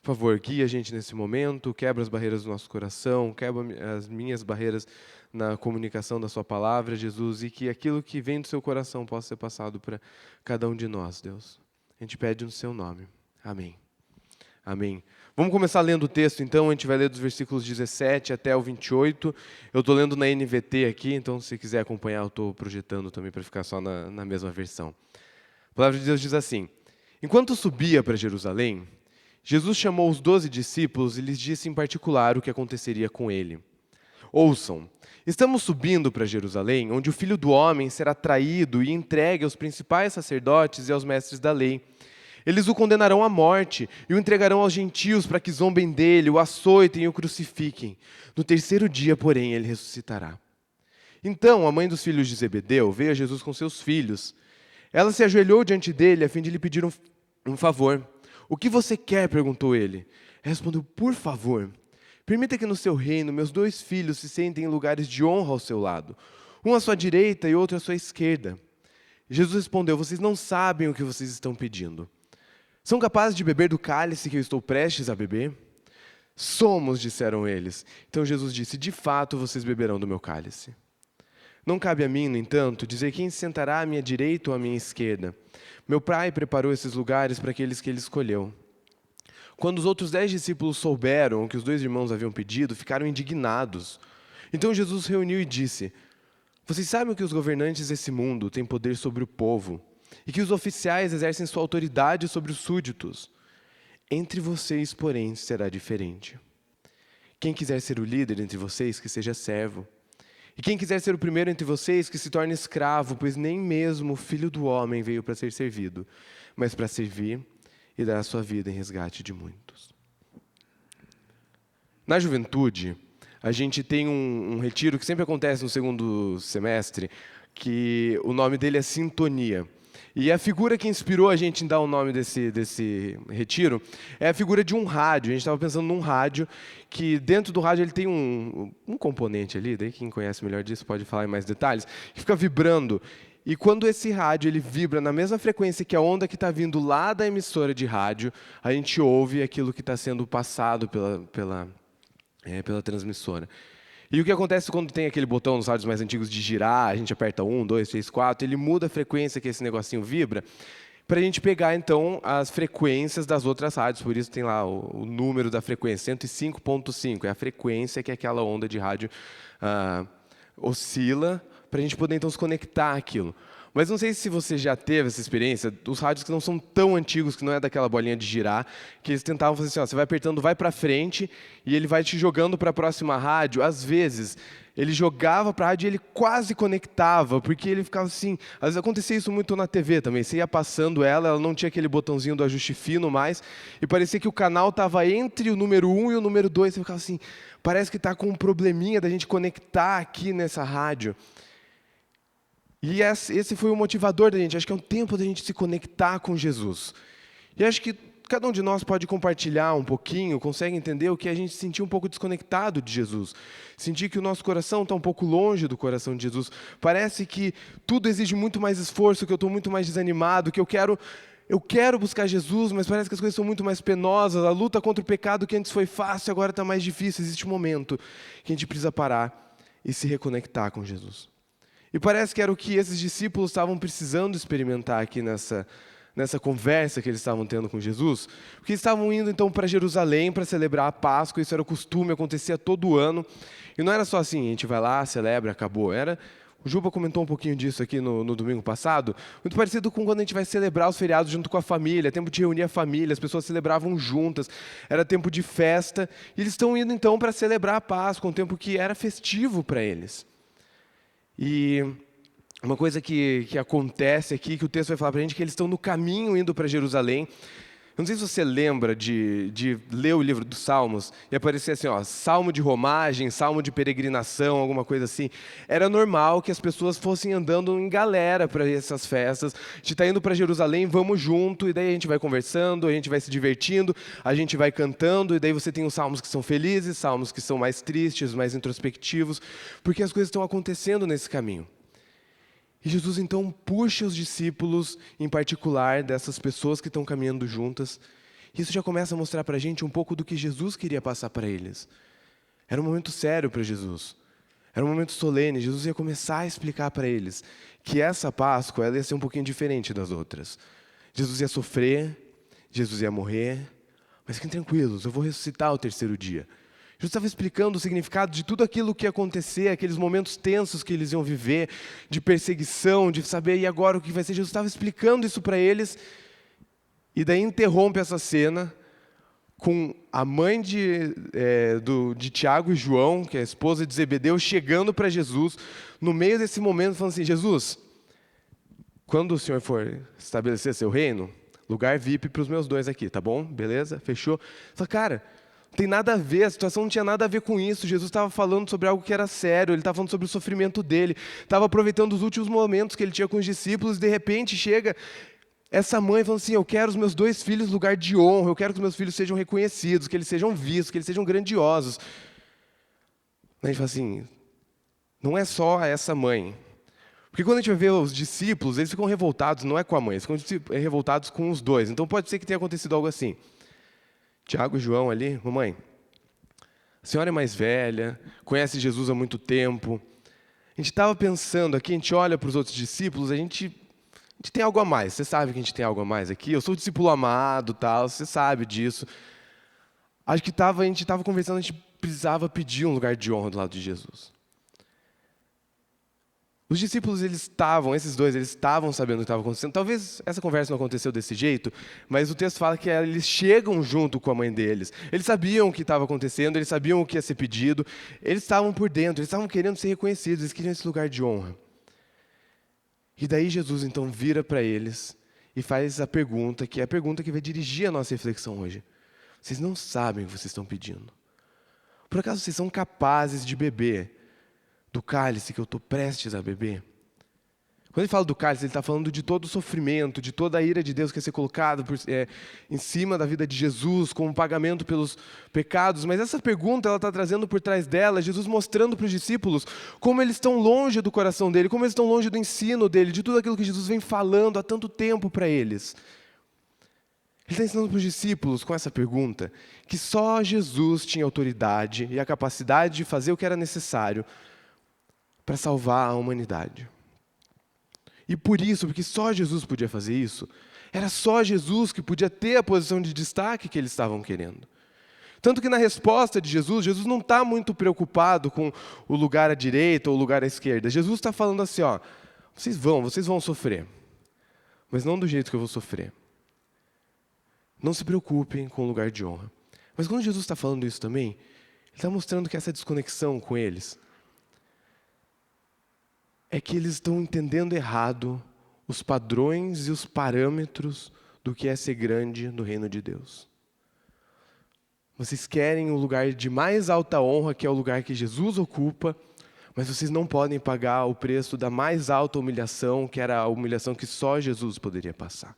Por favor, guia a gente nesse momento, quebra as barreiras do nosso coração, quebra as minhas barreiras na comunicação da Sua palavra, Jesus, e que aquilo que vem do Seu coração possa ser passado para cada um de nós, Deus. A gente pede no Seu nome. Amém. Amém. Vamos começar lendo o texto, então. A gente vai ler dos versículos 17 até o 28. Eu estou lendo na NVT aqui, então se quiser acompanhar, eu estou projetando também para ficar só na mesma versão. A palavra de Deus diz assim: Enquanto subia para Jerusalém, Jesus chamou os 12 discípulos e lhes disse em particular o que aconteceria com ele. Ouçam, estamos subindo para Jerusalém, onde o Filho do Homem será traído e entregue aos principais sacerdotes e aos mestres da lei. Eles o condenarão à morte e o entregarão aos gentios para que zombem dele, o açoitem e o crucifiquem. No terceiro dia, porém, ele ressuscitará. Então, a mãe dos filhos de Zebedeu veio a Jesus com seus filhos. Ela se ajoelhou diante dele a fim de lhe pedir um favor. O que você quer? Perguntou ele. Respondeu, por favor, permita que no seu reino meus 2 filhos se sentem em lugares de honra ao seu lado, um à sua direita e outro à sua esquerda. Jesus respondeu, vocês não sabem o que vocês estão pedindo. São capazes de beber do cálice que eu estou prestes a beber? Somos, disseram eles. Então Jesus disse, de fato vocês beberão do meu cálice. Não cabe a mim, no entanto, dizer quem se sentará à minha direita ou à minha esquerda. Meu Pai preparou esses lugares para aqueles que ele escolheu. Quando os outros 10 discípulos souberam o que os 2 irmãos haviam pedido, ficaram indignados. Então Jesus reuniu e disse, vocês sabem que os governantes desse mundo têm poder sobre o povo, e que os oficiais exercem sua autoridade sobre os súditos. Entre vocês, porém, será diferente. Quem quiser ser o líder entre vocês, que seja servo. E quem quiser ser o primeiro entre vocês, que se torne escravo, pois nem mesmo o Filho do Homem veio para ser servido, mas para servir e dar a sua vida em resgate de muitos. Na juventude, a gente tem um retiro que sempre acontece no segundo semestre, que o nome dele é Sintonia. E a figura que inspirou a gente em dar o nome desse retiro é a figura de um rádio. A gente estava pensando num rádio, que dentro do rádio ele tem um componente ali, daí quem conhece melhor disso pode falar em mais detalhes, que fica vibrando. E quando esse rádio ele vibra na mesma frequência que a onda que está vindo lá da emissora de rádio, a gente ouve aquilo que está sendo passado pela transmissora. E o que acontece quando tem aquele botão nos rádios mais antigos de girar, a gente aperta 1, 2, 3, 4, ele muda a frequência que esse negocinho vibra, para a gente pegar, então, as frequências das outras rádios. Por isso tem lá o número da frequência, 105.5, é a frequência que aquela onda de rádio oscila, para a gente poder, então, se conectar àquilo. Mas não sei se você já teve essa experiência, dos rádios que não são tão antigos, que não é daquela bolinha de girar, que eles tentavam fazer assim, ó, você vai apertando, vai para frente, e ele vai te jogando para a próxima rádio. Às vezes, ele jogava para a rádio e ele quase conectava, porque ele ficava assim... Às vezes acontecia isso muito na TV também, você ia passando ela não tinha aquele botãozinho do ajuste fino mais, e parecia que o canal estava entre o número 1 e o número 2, você ficava assim, parece que está com um probleminha da gente conectar aqui nessa rádio. E esse foi o motivador da gente. Acho que é um tempo da gente se conectar com Jesus. E acho que cada um de nós pode compartilhar um pouquinho, consegue entender o que a gente sentir um pouco desconectado de Jesus. Sentir que o nosso coração está um pouco longe do coração de Jesus. Parece que tudo exige muito mais esforço, que eu estou muito mais desanimado, que eu quero buscar Jesus, mas parece que as coisas são muito mais penosas. A luta contra o pecado que antes foi fácil, agora está mais difícil. Existe um momento que a gente precisa parar e se reconectar com Jesus. E parece que era o que esses discípulos estavam precisando experimentar aqui nessa conversa que eles estavam tendo com Jesus, porque eles estavam indo então para Jerusalém para celebrar a Páscoa. Isso era o costume, acontecia todo ano, e não era só assim, a gente vai lá, celebra, acabou. O Juba comentou um pouquinho disso aqui no domingo passado, muito parecido com quando a gente vai celebrar os feriados junto com a família, tempo de reunir a família, as pessoas celebravam juntas, era tempo de festa, e eles estão indo então para celebrar a Páscoa, um tempo que era festivo para eles. E uma coisa que acontece aqui, que o texto vai falar para a gente, que eles estão no caminho indo para Jerusalém. Eu não sei se você lembra de ler o livro dos Salmos e aparecer assim, salmo de romagem, salmo de peregrinação, alguma coisa assim. Era normal que as pessoas fossem andando em galera para essas festas. A gente está indo para Jerusalém, vamos junto, e daí a gente vai conversando, a gente vai se divertindo, a gente vai cantando, e daí você tem os salmos que são felizes, salmos que são mais tristes, mais introspectivos, porque as coisas estão acontecendo nesse caminho. E Jesus, então, puxa os discípulos, em particular, dessas pessoas que estão caminhando juntas. Isso já começa a mostrar para a gente um pouco do que Jesus queria passar para eles. Era um momento sério para Jesus. Era um momento solene. Jesus ia começar a explicar para eles que essa Páscoa ela ia ser um pouquinho diferente das outras. Jesus ia sofrer, Jesus ia morrer, mas fiquem tranquilos, eu vou ressuscitar ao terceiro dia. Jesus estava explicando o significado de tudo aquilo que ia acontecer, aqueles momentos tensos que eles iam viver, de perseguição, de saber, e agora o que vai ser? Jesus estava explicando isso para eles, e daí interrompe essa cena com a mãe de Tiago e João, que é a esposa de Zebedeu, chegando para Jesus, no meio desse momento, falando assim, Jesus, quando o Senhor for estabelecer seu reino, lugar VIP para os meus dois aqui, tá bom? Beleza? Fechou? Fala, cara, não tem nada a ver, a situação não tinha nada a ver com isso. Jesus estava falando sobre algo que era sério, ele estava falando sobre o sofrimento dele, estava aproveitando os últimos momentos que ele tinha com os discípulos, e de repente chega essa mãe falando assim, eu quero os meus dois filhos no lugar de honra, eu quero que os meus filhos sejam reconhecidos, que eles sejam vistos, que eles sejam grandiosos. A gente fala assim, não é só essa mãe. Porque quando a gente vai ver os discípulos, eles ficam revoltados, não é com a mãe, eles ficam revoltados com os dois. Então pode ser que tenha acontecido algo assim. Tiago e João ali, mamãe, a senhora é mais velha, conhece Jesus há muito tempo. A gente estava pensando aqui, a gente olha para os outros discípulos, a gente tem algo a mais. Você sabe que a gente tem algo a mais aqui? Eu sou o discípulo amado, tal, você sabe disso. Acho que a gente estava conversando, a gente precisava pedir um lugar de honra do lado de Jesus. Os discípulos, esses dois estavam sabendo o que estava acontecendo. Talvez essa conversa não aconteceu desse jeito, mas o texto fala que eles chegam junto com a mãe deles. Eles sabiam o que estava acontecendo, eles sabiam o que ia ser pedido, eles estavam por dentro, eles estavam querendo ser reconhecidos, eles queriam esse lugar de honra. E daí Jesus, então, vira para eles e faz a pergunta, que é a pergunta que vai dirigir a nossa reflexão hoje. Vocês não sabem o que vocês estão pedindo. Por acaso vocês são capazes de beber do cálice que eu estou prestes a beber? Quando ele fala do cálice, ele está falando de todo o sofrimento, de toda a ira de Deus que ia ser colocado em cima da vida de Jesus, como pagamento pelos pecados. Mas essa pergunta, ela está trazendo por trás dela, Jesus mostrando para os discípulos como eles estão longe do coração dele, como eles estão longe do ensino dele, de tudo aquilo que Jesus vem falando há tanto tempo para eles. Ele está ensinando para os discípulos, com essa pergunta, que só Jesus tinha autoridade e a capacidade de fazer o que era necessário para salvar a humanidade. E por isso, porque só Jesus podia fazer isso, era só Jesus que podia ter a posição de destaque que eles estavam querendo. Tanto que na resposta de Jesus, Jesus não está muito preocupado com o lugar à direita ou o lugar à esquerda. Jesus está falando assim, vocês vão sofrer, mas não do jeito que eu vou sofrer. Não se preocupem com o lugar de honra. Mas quando Jesus está falando isso também, ele está mostrando que essa desconexão com eles é que eles estão entendendo errado os padrões e os parâmetros do que é ser grande no reino de Deus. Vocês querem o lugar de mais alta honra, que é o lugar que Jesus ocupa, mas vocês não podem pagar o preço da mais alta humilhação, que era a humilhação que só Jesus poderia passar.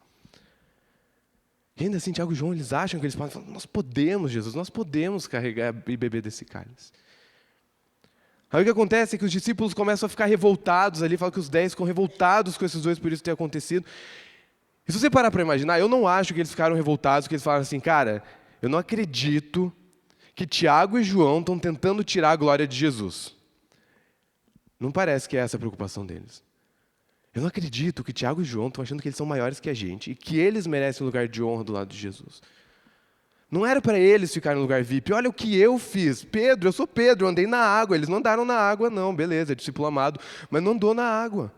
E ainda assim, Tiago e João, eles acham que eles podem falar, nós podemos, Jesus, nós podemos carregar e beber desse cálice. Aí o que acontece é que os discípulos começam a ficar revoltados ali, fala que os 10 ficam revoltados com esses dois por isso ter acontecido. E se você parar para imaginar, eu não acho que eles ficaram revoltados, que eles falaram assim, cara, eu não acredito que Tiago e João estão tentando tirar a glória de Jesus. Não parece que é essa a preocupação deles. Eu não acredito que Tiago e João estão achando que eles são maiores que a gente e que eles merecem um lugar de honra do lado de Jesus. Não era para eles ficarem no lugar VIP. Olha o que eu fiz. Pedro, eu sou Pedro, eu andei na água. Eles não andaram na água, não. Beleza, é discípulo amado, mas não andou na água.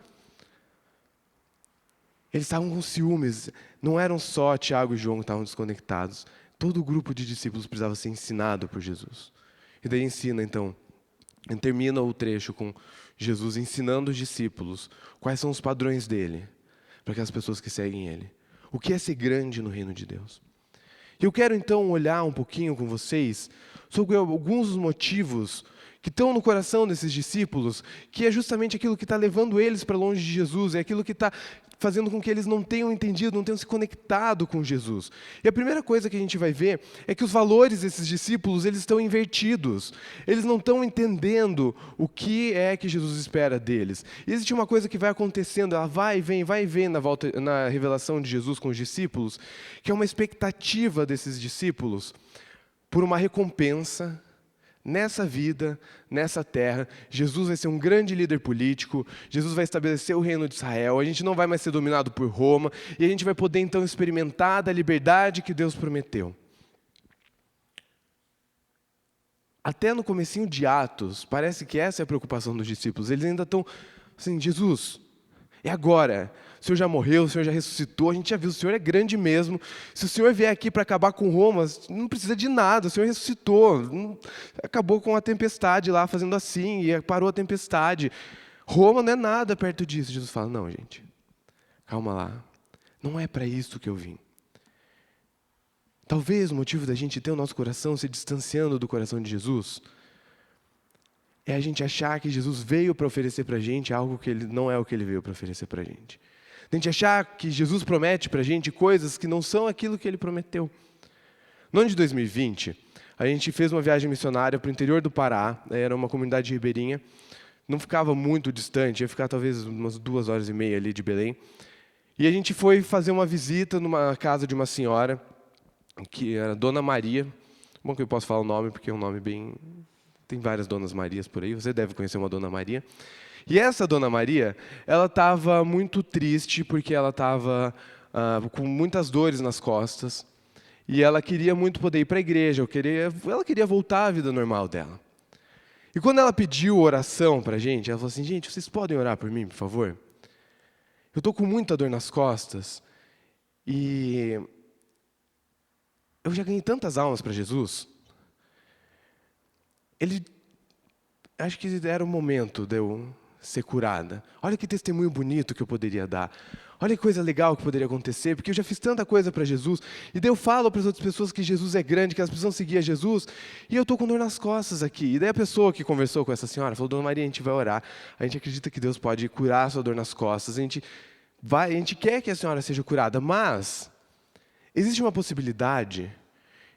Eles estavam com ciúmes. Não eram só Tiago e João que estavam desconectados. Todo o grupo de discípulos precisava ser ensinado por Jesus. E daí ensina, então, termina o trecho com Jesus ensinando os discípulos quais são os padrões dele, para aquelas pessoas que seguem ele. O que é ser grande no reino de Deus? E eu quero então olhar um pouquinho com vocês sobre alguns dos motivos que estão no coração desses discípulos, que é justamente aquilo que está levando eles para longe de Jesus, é aquilo que está fazendo com que eles não tenham entendido, não tenham se conectado com Jesus. E a primeira coisa que a gente vai ver é que os valores desses discípulos, eles estão invertidos. Eles não estão entendendo o que é que Jesus espera deles. E existe uma coisa que vai acontecendo, ela vai e vem na revelação de Jesus com os discípulos, que é uma expectativa desses discípulos por uma recompensa. Nessa vida, nessa terra, Jesus vai ser um grande líder político, Jesus vai estabelecer o reino de Israel, a gente não vai mais ser dominado por Roma, e a gente vai poder então experimentar da liberdade que Deus prometeu. Até no comecinho de Atos, parece que essa é a preocupação dos discípulos, eles ainda estão assim, Jesus, é agora. O Senhor já morreu, o Senhor já ressuscitou, a gente já viu, o Senhor é grande mesmo. Se o Senhor vier aqui para acabar com Roma, não precisa de nada, o Senhor ressuscitou. Acabou com a tempestade lá, fazendo assim, e parou a tempestade. Roma não é nada perto disso. Jesus fala, não, gente, calma lá, não é para isso que eu vim. Talvez o motivo da gente ter o nosso coração se distanciando do coração de Jesus é a gente achar que Jesus veio para oferecer para a gente algo que ele não é o que ele veio para oferecer para a gente. A gente achar que Jesus promete para a gente coisas que não são aquilo que ele prometeu. No ano de 2020, a gente fez uma viagem missionária para o interior do Pará, era uma comunidade ribeirinha, não ficava muito distante, ia ficar talvez umas 2h30 ali de Belém. E a gente foi fazer uma visita numa casa de uma senhora, que era Dona Maria. Bom que eu posso falar o nome, porque é um nome bem... Tem várias Donas Marias por aí, você deve conhecer uma Dona Maria. E essa Dona Maria, ela estava muito triste, porque ela estava com muitas dores nas costas, e ela queria muito poder ir para a igreja, ela queria voltar à vida normal dela. E quando ela pediu oração para a gente, ela falou assim, gente, vocês podem orar por mim, por favor? Eu estou com muita dor nas costas, e eu já ganhei tantas almas para Jesus. Acho que era o momento de eu ser curada. Olha que testemunho bonito que eu poderia dar. Olha que coisa legal que poderia acontecer, porque eu já fiz tanta coisa para Jesus, e daí eu falo para as outras pessoas que Jesus é grande, que elas precisam seguir a Jesus, e eu estou com dor nas costas aqui. E daí a pessoa que conversou com essa senhora falou, Dona Maria, a gente vai orar, a gente acredita que Deus pode curar a sua dor nas costas, a gente quer que a senhora seja curada, mas existe uma possibilidade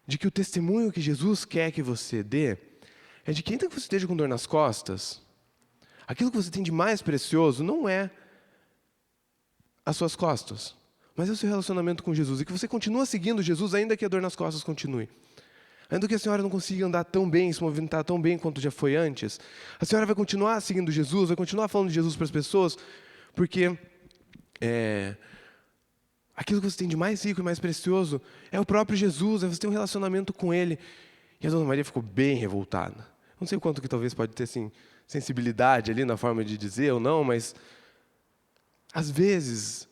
de que o testemunho que Jesus quer que você dê é de que ainda que você esteja com dor nas costas, aquilo que você tem de mais precioso não é as suas costas, mas é o seu relacionamento com Jesus. E que você continua seguindo Jesus, ainda que a dor nas costas continue. Ainda que a senhora não consiga andar tão bem, se movimentar tão bem quanto já foi antes, a senhora vai continuar seguindo Jesus, vai continuar falando de Jesus para as pessoas, porque aquilo que você tem de mais rico e mais precioso é o próprio Jesus, é você ter um relacionamento com Ele. E a Dona Maria ficou bem revoltada. Não sei o quanto que talvez pode ter assim, sensibilidade ali na forma de dizer ou não, mas às vezes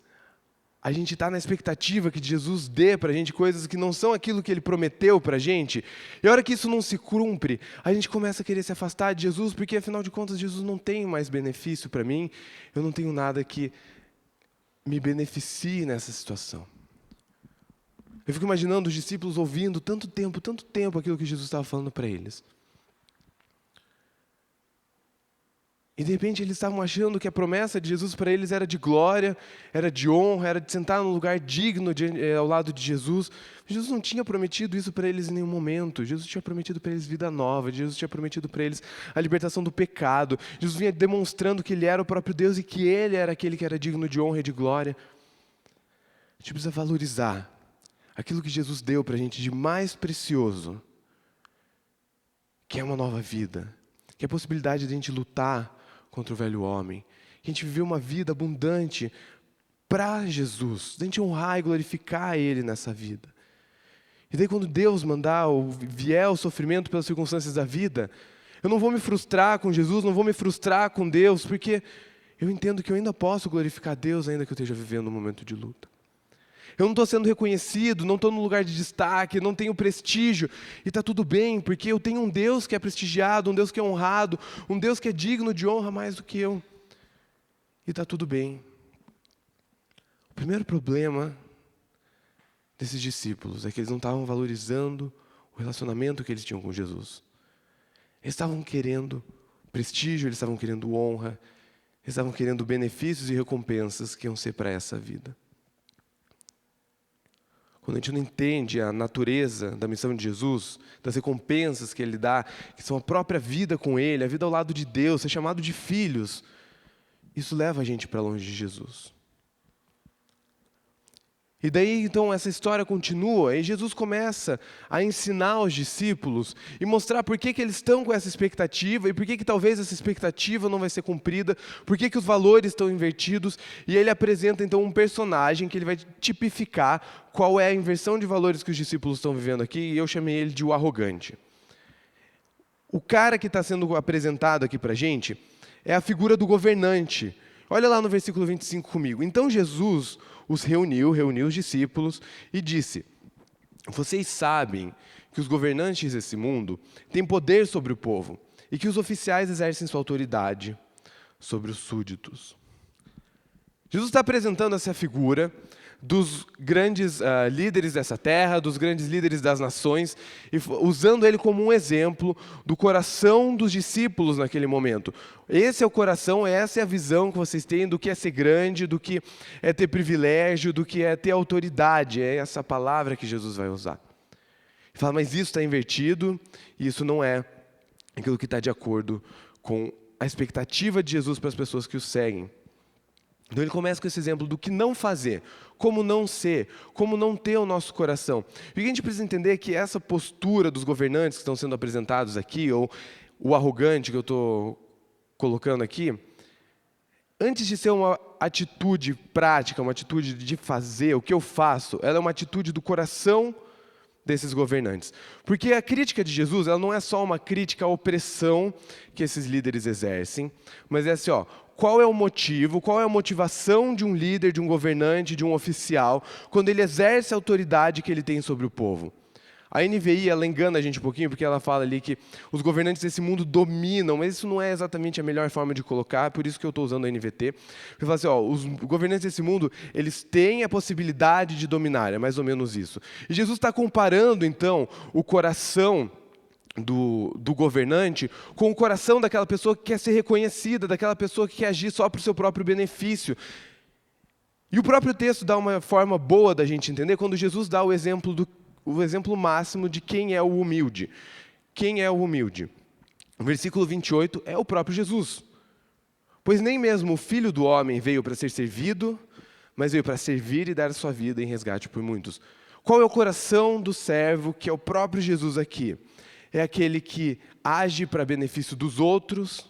a gente está na expectativa que Jesus dê para a gente coisas que não são aquilo que Ele prometeu para a gente, e a hora que isso não se cumpre, a gente começa a querer se afastar de Jesus, porque afinal de contas Jesus não tem mais benefício para mim, eu não tenho nada que me beneficie nessa situação. Eu fico imaginando os discípulos ouvindo tanto tempo aquilo que Jesus estava falando para eles. E de repente eles estavam achando que a promessa de Jesus para eles era de glória, era de honra, era de sentar num lugar digno ao lado de Jesus. Jesus não tinha prometido isso para eles em nenhum momento. Jesus tinha prometido para eles vida nova. Jesus tinha prometido para eles a libertação do pecado. Jesus vinha demonstrando que Ele era o próprio Deus e que Ele era aquele que era digno de honra e de glória. A gente precisa valorizar aquilo que Jesus deu para a gente de mais precioso, que é uma nova vida, que é a possibilidade de a gente lutar contra o velho homem, que a gente viver uma vida abundante para Jesus, de a gente honrar e glorificar Ele nessa vida. E daí quando Deus mandar ou vier o sofrimento pelas circunstâncias da vida, eu não vou me frustrar com Jesus, não vou me frustrar com Deus, porque eu entendo que eu ainda posso glorificar Deus ainda que eu esteja vivendo um momento de luta. Eu não estou sendo reconhecido, não estou no lugar de destaque, não tenho prestígio. E está tudo bem, porque eu tenho um Deus que é prestigiado, um Deus que é honrado, um Deus que é digno de honra mais do que eu. E está tudo bem. O primeiro problema desses discípulos é que eles não estavam valorizando o relacionamento que eles tinham com Jesus. Eles estavam querendo prestígio, eles estavam querendo honra, eles estavam querendo benefícios e recompensas que iam ser para essa vida. Quando a gente não entende a natureza da missão de Jesus, das recompensas que Ele dá, que são a própria vida com Ele, a vida ao lado de Deus, ser chamado de filhos, isso leva a gente para longe de Jesus. E daí, então, essa história continua, e Jesus começa a ensinar os discípulos e mostrar por que eles estão com essa expectativa e por que talvez essa expectativa não vai ser cumprida, por que os valores estão invertidos, e ele apresenta, então, um personagem que ele vai tipificar qual é a inversão de valores que os discípulos estão vivendo aqui, e eu chamei ele de o arrogante. O cara que está sendo apresentado aqui para a gente é a figura do governante. Olha lá no versículo 25 comigo. Então Jesus os reuniu os discípulos e disse: vocês sabem que os governantes desse mundo têm poder sobre o povo e que os oficiais exercem sua autoridade sobre os súditos. Jesus está apresentando essa figura dos grandes líderes dessa terra, dos grandes líderes das nações, e usando ele como um exemplo do coração dos discípulos naquele momento. Esse é o coração, essa é a visão que vocês têm do que é ser grande, do que é ter privilégio, do que é ter autoridade. É essa palavra que Jesus vai usar. Ele fala, mas isso está invertido, e isso não é aquilo que está de acordo com a expectativa de Jesus para as pessoas que o seguem. Então ele começa com esse exemplo do que não fazer, como não ser, como não ter o nosso coração. E o que a gente precisa entender é que essa postura dos governantes que estão sendo apresentados aqui, ou o arrogante que eu estou colocando aqui, antes de ser uma atitude prática, uma atitude de fazer, o que eu faço, ela é uma atitude do coração desses governantes. Porque a crítica de Jesus, ela não é só uma crítica à opressão que esses líderes exercem, mas é assim, qual é o motivo, qual é a motivação de um líder, de um governante, de um oficial, quando ele exerce a autoridade que ele tem sobre o povo. A NVI, ela engana a gente um pouquinho, porque ela fala ali que os governantes desse mundo dominam, mas isso não é exatamente a melhor forma de colocar, por isso que eu estou usando a NVT. Ele fala assim, os governantes desse mundo, eles têm a possibilidade de dominar, é mais ou menos isso. E Jesus está comparando, então, o coração do governante com o coração daquela pessoa que quer ser reconhecida, daquela pessoa que quer agir só para o seu próprio benefício. E o próprio texto dá uma forma boa da gente entender quando Jesus dá o exemplo máximo de quem é o humilde. Quem é o humilde? O versículo 28 é o próprio Jesus. Pois nem mesmo o Filho do Homem veio para ser servido, mas veio para servir e dar a sua vida em resgate por muitos. Qual é o coração do servo, que é o próprio Jesus aqui? É aquele que age para benefício dos outros,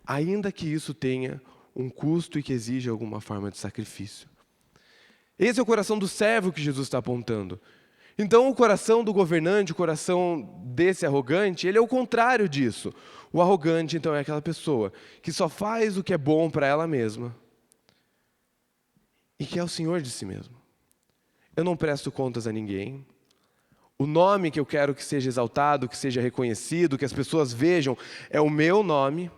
ainda que isso tenha um custo e que exija alguma forma de sacrifício. Esse é o coração do servo que Jesus está apontando. Então, o coração do governante, o coração desse arrogante, ele é o contrário disso. O arrogante, então, é aquela pessoa que só faz o que é bom para ela mesma e que é o senhor de si mesmo. Eu não presto contas a ninguém. O nome que eu quero que seja exaltado, que seja reconhecido, que as pessoas vejam, é o meu nome.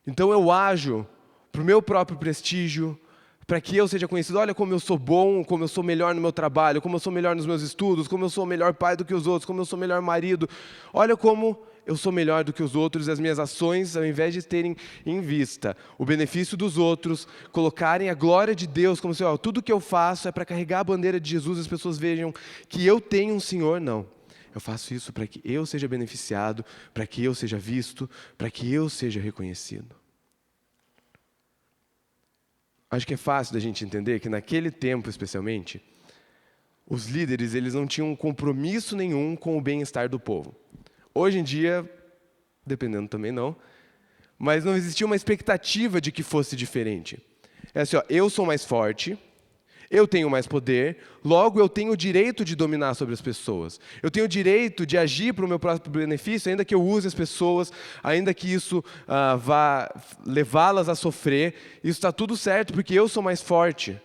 Então eu ajo para o meu próprio prestígio, para que eu seja conhecido. Olha como eu sou bom, como eu sou melhor no meu trabalho, como eu sou melhor nos meus estudos, como eu sou melhor pai do que os outros, como eu sou melhor marido. Olha como eu sou melhor do que os outros, as minhas ações, ao invés de terem em vista o benefício dos outros, colocarem a glória de Deus como se, tudo que eu faço é para carregar a bandeira de Jesus, as pessoas vejam que eu tenho um Senhor, não. Eu faço isso para que eu seja beneficiado, para que eu seja visto, para que eu seja reconhecido. Acho que é fácil da gente entender que naquele tempo, especialmente, os líderes eles não tinham compromisso nenhum com o bem-estar do povo. Hoje em dia, dependendo também não, mas não existia uma expectativa de que fosse diferente. É assim, eu sou mais forte, eu tenho mais poder, logo eu tenho o direito de dominar sobre as pessoas. Eu tenho o direito de agir para o meu próprio benefício, ainda que eu use as pessoas, ainda que isso vá levá-las a sofrer. Isso está tudo certo, porque eu sou mais forte.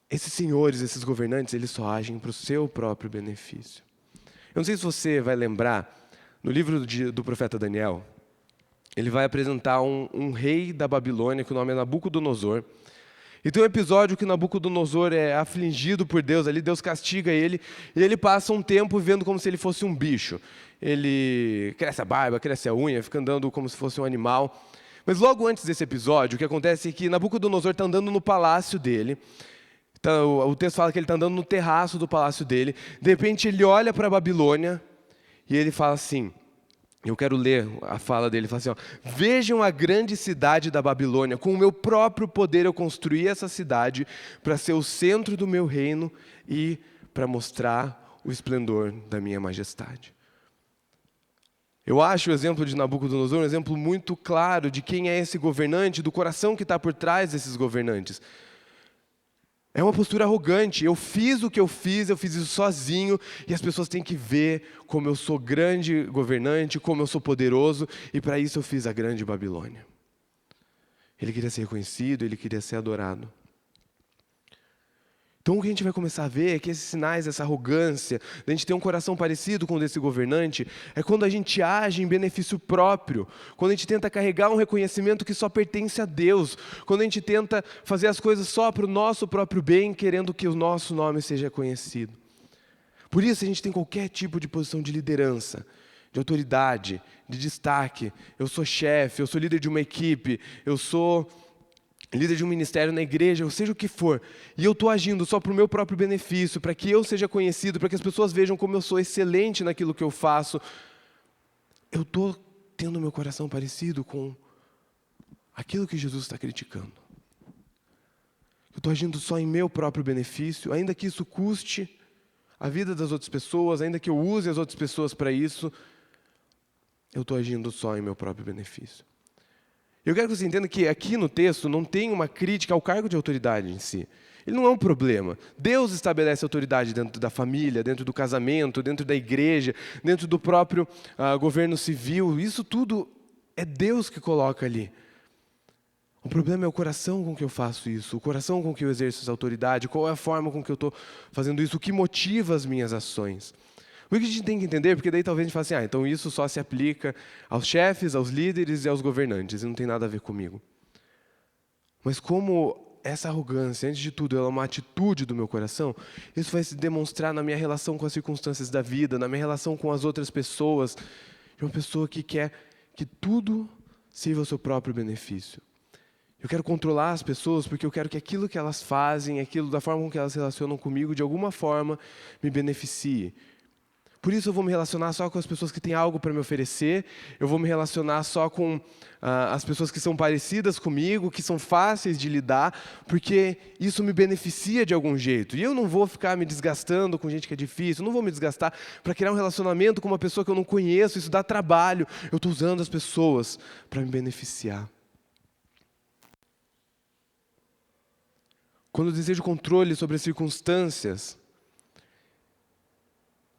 Esses senhores, esses governantes, eles só agem para o seu próprio benefício. Eu não sei se você vai lembrar, no livro do profeta Daniel, ele vai apresentar um rei da Babilônia, que o nome é Nabucodonosor. E tem um episódio que Nabucodonosor é afligido por Deus, ali Deus castiga ele, e ele passa um tempo vivendo como se ele fosse um bicho. Ele cresce a barba, cresce a unha, fica andando como se fosse um animal. Mas logo antes desse episódio, o que acontece é que Nabucodonosor está andando no palácio dele. Então, o texto fala que ele está andando no terraço do palácio dele. De repente ele olha para a Babilônia e ele fala assim, eu quero ler a fala dele, ele fala assim, vejam a grande cidade da Babilônia, com o meu próprio poder eu construí essa cidade para ser o centro do meu reino e para mostrar o esplendor da minha majestade. Eu acho o exemplo de Nabucodonosor um exemplo muito claro de quem é esse governante, do coração que está por trás desses governantes. É uma postura arrogante. Eu fiz o que eu fiz isso sozinho, e as pessoas têm que ver como eu sou grande governante, como eu sou poderoso, e para isso eu fiz a grande Babilônia. Ele queria ser reconhecido, ele queria ser adorado. Então o que a gente vai começar a ver é que esses sinais, essa arrogância, da gente ter um coração parecido com o desse governante, é quando a gente age em benefício próprio, quando a gente tenta carregar um reconhecimento que só pertence a Deus, quando a gente tenta fazer as coisas só para o nosso próprio bem, querendo que o nosso nome seja conhecido. Por isso a gente tem qualquer tipo de posição de liderança, de autoridade, de destaque. Eu sou chefe, eu sou líder de uma equipe, eu sou líder de um ministério na igreja, ou seja o que for, e eu estou agindo só para o meu próprio benefício, para que eu seja conhecido, para que as pessoas vejam como eu sou excelente naquilo que eu faço, eu estou tendo meu coração parecido com aquilo que Jesus está criticando. Eu estou agindo só em meu próprio benefício, ainda que isso custe a vida das outras pessoas, ainda que eu use as outras pessoas para isso, eu estou agindo só em meu próprio benefício. Eu quero que você entenda que aqui no texto não tem uma crítica ao cargo de autoridade em si. Ele não é um problema. Deus estabelece autoridade dentro da família, dentro do casamento, dentro da igreja, dentro do próprio governo civil. Isso tudo é Deus que coloca ali. O problema é o coração com que eu faço isso, o coração com que eu exerço essa autoridade, qual é a forma com que eu estou fazendo isso, o que motiva as minhas ações. O que a gente tem que entender, porque daí talvez a gente fale assim, então isso só se aplica aos chefes, aos líderes e aos governantes, e não tem nada a ver comigo. Mas como essa arrogância, antes de tudo, ela é uma atitude do meu coração, isso vai se demonstrar na minha relação com as circunstâncias da vida, na minha relação com as outras pessoas, de uma pessoa que quer que tudo sirva ao seu próprio benefício. Eu quero controlar as pessoas porque eu quero que aquilo que elas fazem, aquilo da forma com que elas se relacionam comigo, de alguma forma me beneficie. Por isso eu vou me relacionar só com as pessoas que têm algo para me oferecer, eu vou me relacionar só com as pessoas que são parecidas comigo, que são fáceis de lidar, porque isso me beneficia de algum jeito. E eu não vou ficar me desgastando com gente que é difícil, eu não vou me desgastar para criar um relacionamento com uma pessoa que eu não conheço, isso dá trabalho. Eu estou usando as pessoas para me beneficiar. Quando eu desejo controle sobre as circunstâncias,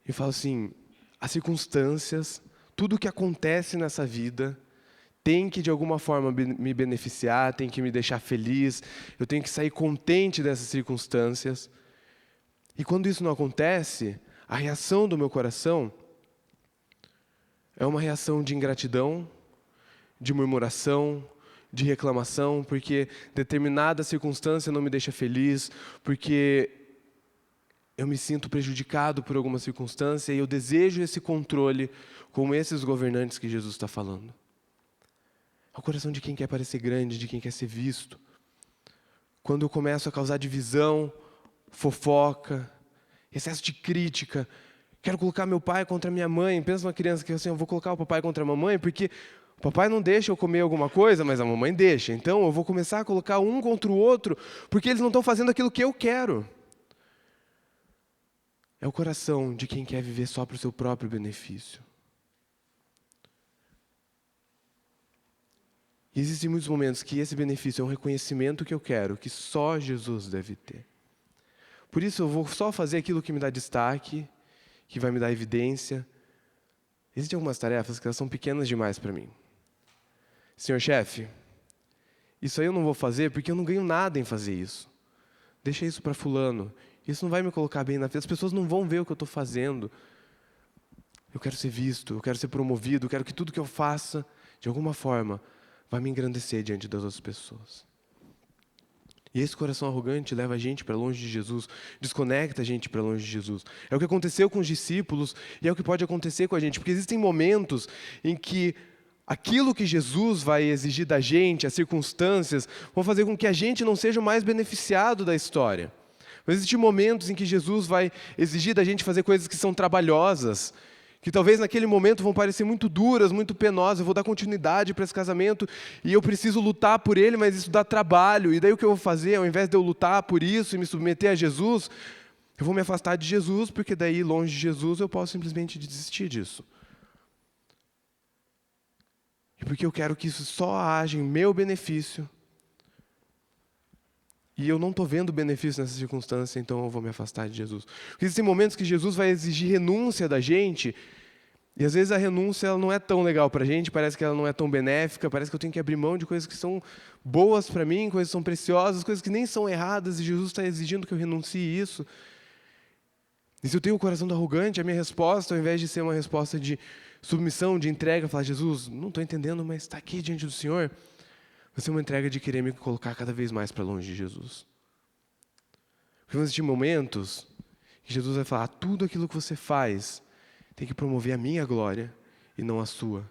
eu falo assim, as circunstâncias, tudo o que acontece nessa vida, tem que de alguma forma me beneficiar, tem que me deixar feliz, eu tenho que sair contente dessas circunstâncias. E quando isso não acontece, a reação do meu coração é uma reação de ingratidão, de murmuração, de reclamação, porque determinada circunstância não me deixa feliz, porque eu me sinto prejudicado por alguma circunstância e eu desejo esse controle como esses governantes que Jesus está falando. É o coração de quem quer parecer grande, de quem quer ser visto. Quando eu começo a causar divisão, fofoca, excesso de crítica, quero colocar meu pai contra minha mãe. Pensa uma criança que assim, eu vou colocar o papai contra a mamãe porque o papai não deixa eu comer alguma coisa, mas a mamãe deixa. Então eu vou começar a colocar um contra o outro porque eles não estão fazendo aquilo que eu quero. É o coração de quem quer viver só para o seu próprio benefício. E existem muitos momentos que esse benefício é um reconhecimento que eu quero, que só Jesus deve ter. Por isso eu vou só fazer aquilo que me dá destaque, que vai me dar evidência. Existem algumas tarefas que elas são pequenas demais para mim. Senhor chefe, isso aí eu não vou fazer porque eu não ganho nada em fazer isso. Deixa isso para fulano. Isso não vai me colocar bem na frente. As pessoas não vão ver o que eu estou fazendo. Eu quero ser visto, eu quero ser promovido, eu quero que tudo que eu faça, de alguma forma, vai me engrandecer diante das outras pessoas. E esse coração arrogante leva a gente para longe de Jesus, desconecta a gente para longe de Jesus. É o que aconteceu com os discípulos e é o que pode acontecer com a gente, porque existem momentos em que aquilo que Jesus vai exigir da gente, as circunstâncias, vão fazer com que a gente não seja o mais beneficiado da história. Mas existem momentos em que Jesus vai exigir da gente fazer coisas que são trabalhosas, que talvez naquele momento vão parecer muito duras, muito penosas. Eu vou dar continuidade para esse casamento e eu preciso lutar por ele, mas isso dá trabalho. E daí o que eu vou fazer, ao invés de eu lutar por isso e me submeter a Jesus, eu vou me afastar de Jesus, porque daí, longe de Jesus, eu posso simplesmente desistir disso. E porque eu quero que isso só haja em meu benefício, e eu não estou vendo benefício nessa circunstância, então eu vou me afastar de Jesus. Porque existem momentos que Jesus vai exigir renúncia da gente, e às vezes a renúncia ela não é tão legal para a gente, parece que ela não é tão benéfica, parece que eu tenho que abrir mão de coisas que são boas para mim, coisas que são preciosas, coisas que nem são erradas, e Jesus está exigindo que eu renuncie isso. E se eu tenho o coração do arrogante, a minha resposta, ao invés de ser uma resposta de submissão, de entrega, falar, Jesus, não estou entendendo, mas está aqui diante do Senhor, vai ser uma entrega de querer me colocar cada vez mais para longe de Jesus. Porque vão existir momentos que Jesus vai falar, tudo aquilo que você faz tem que promover a minha glória e não a sua.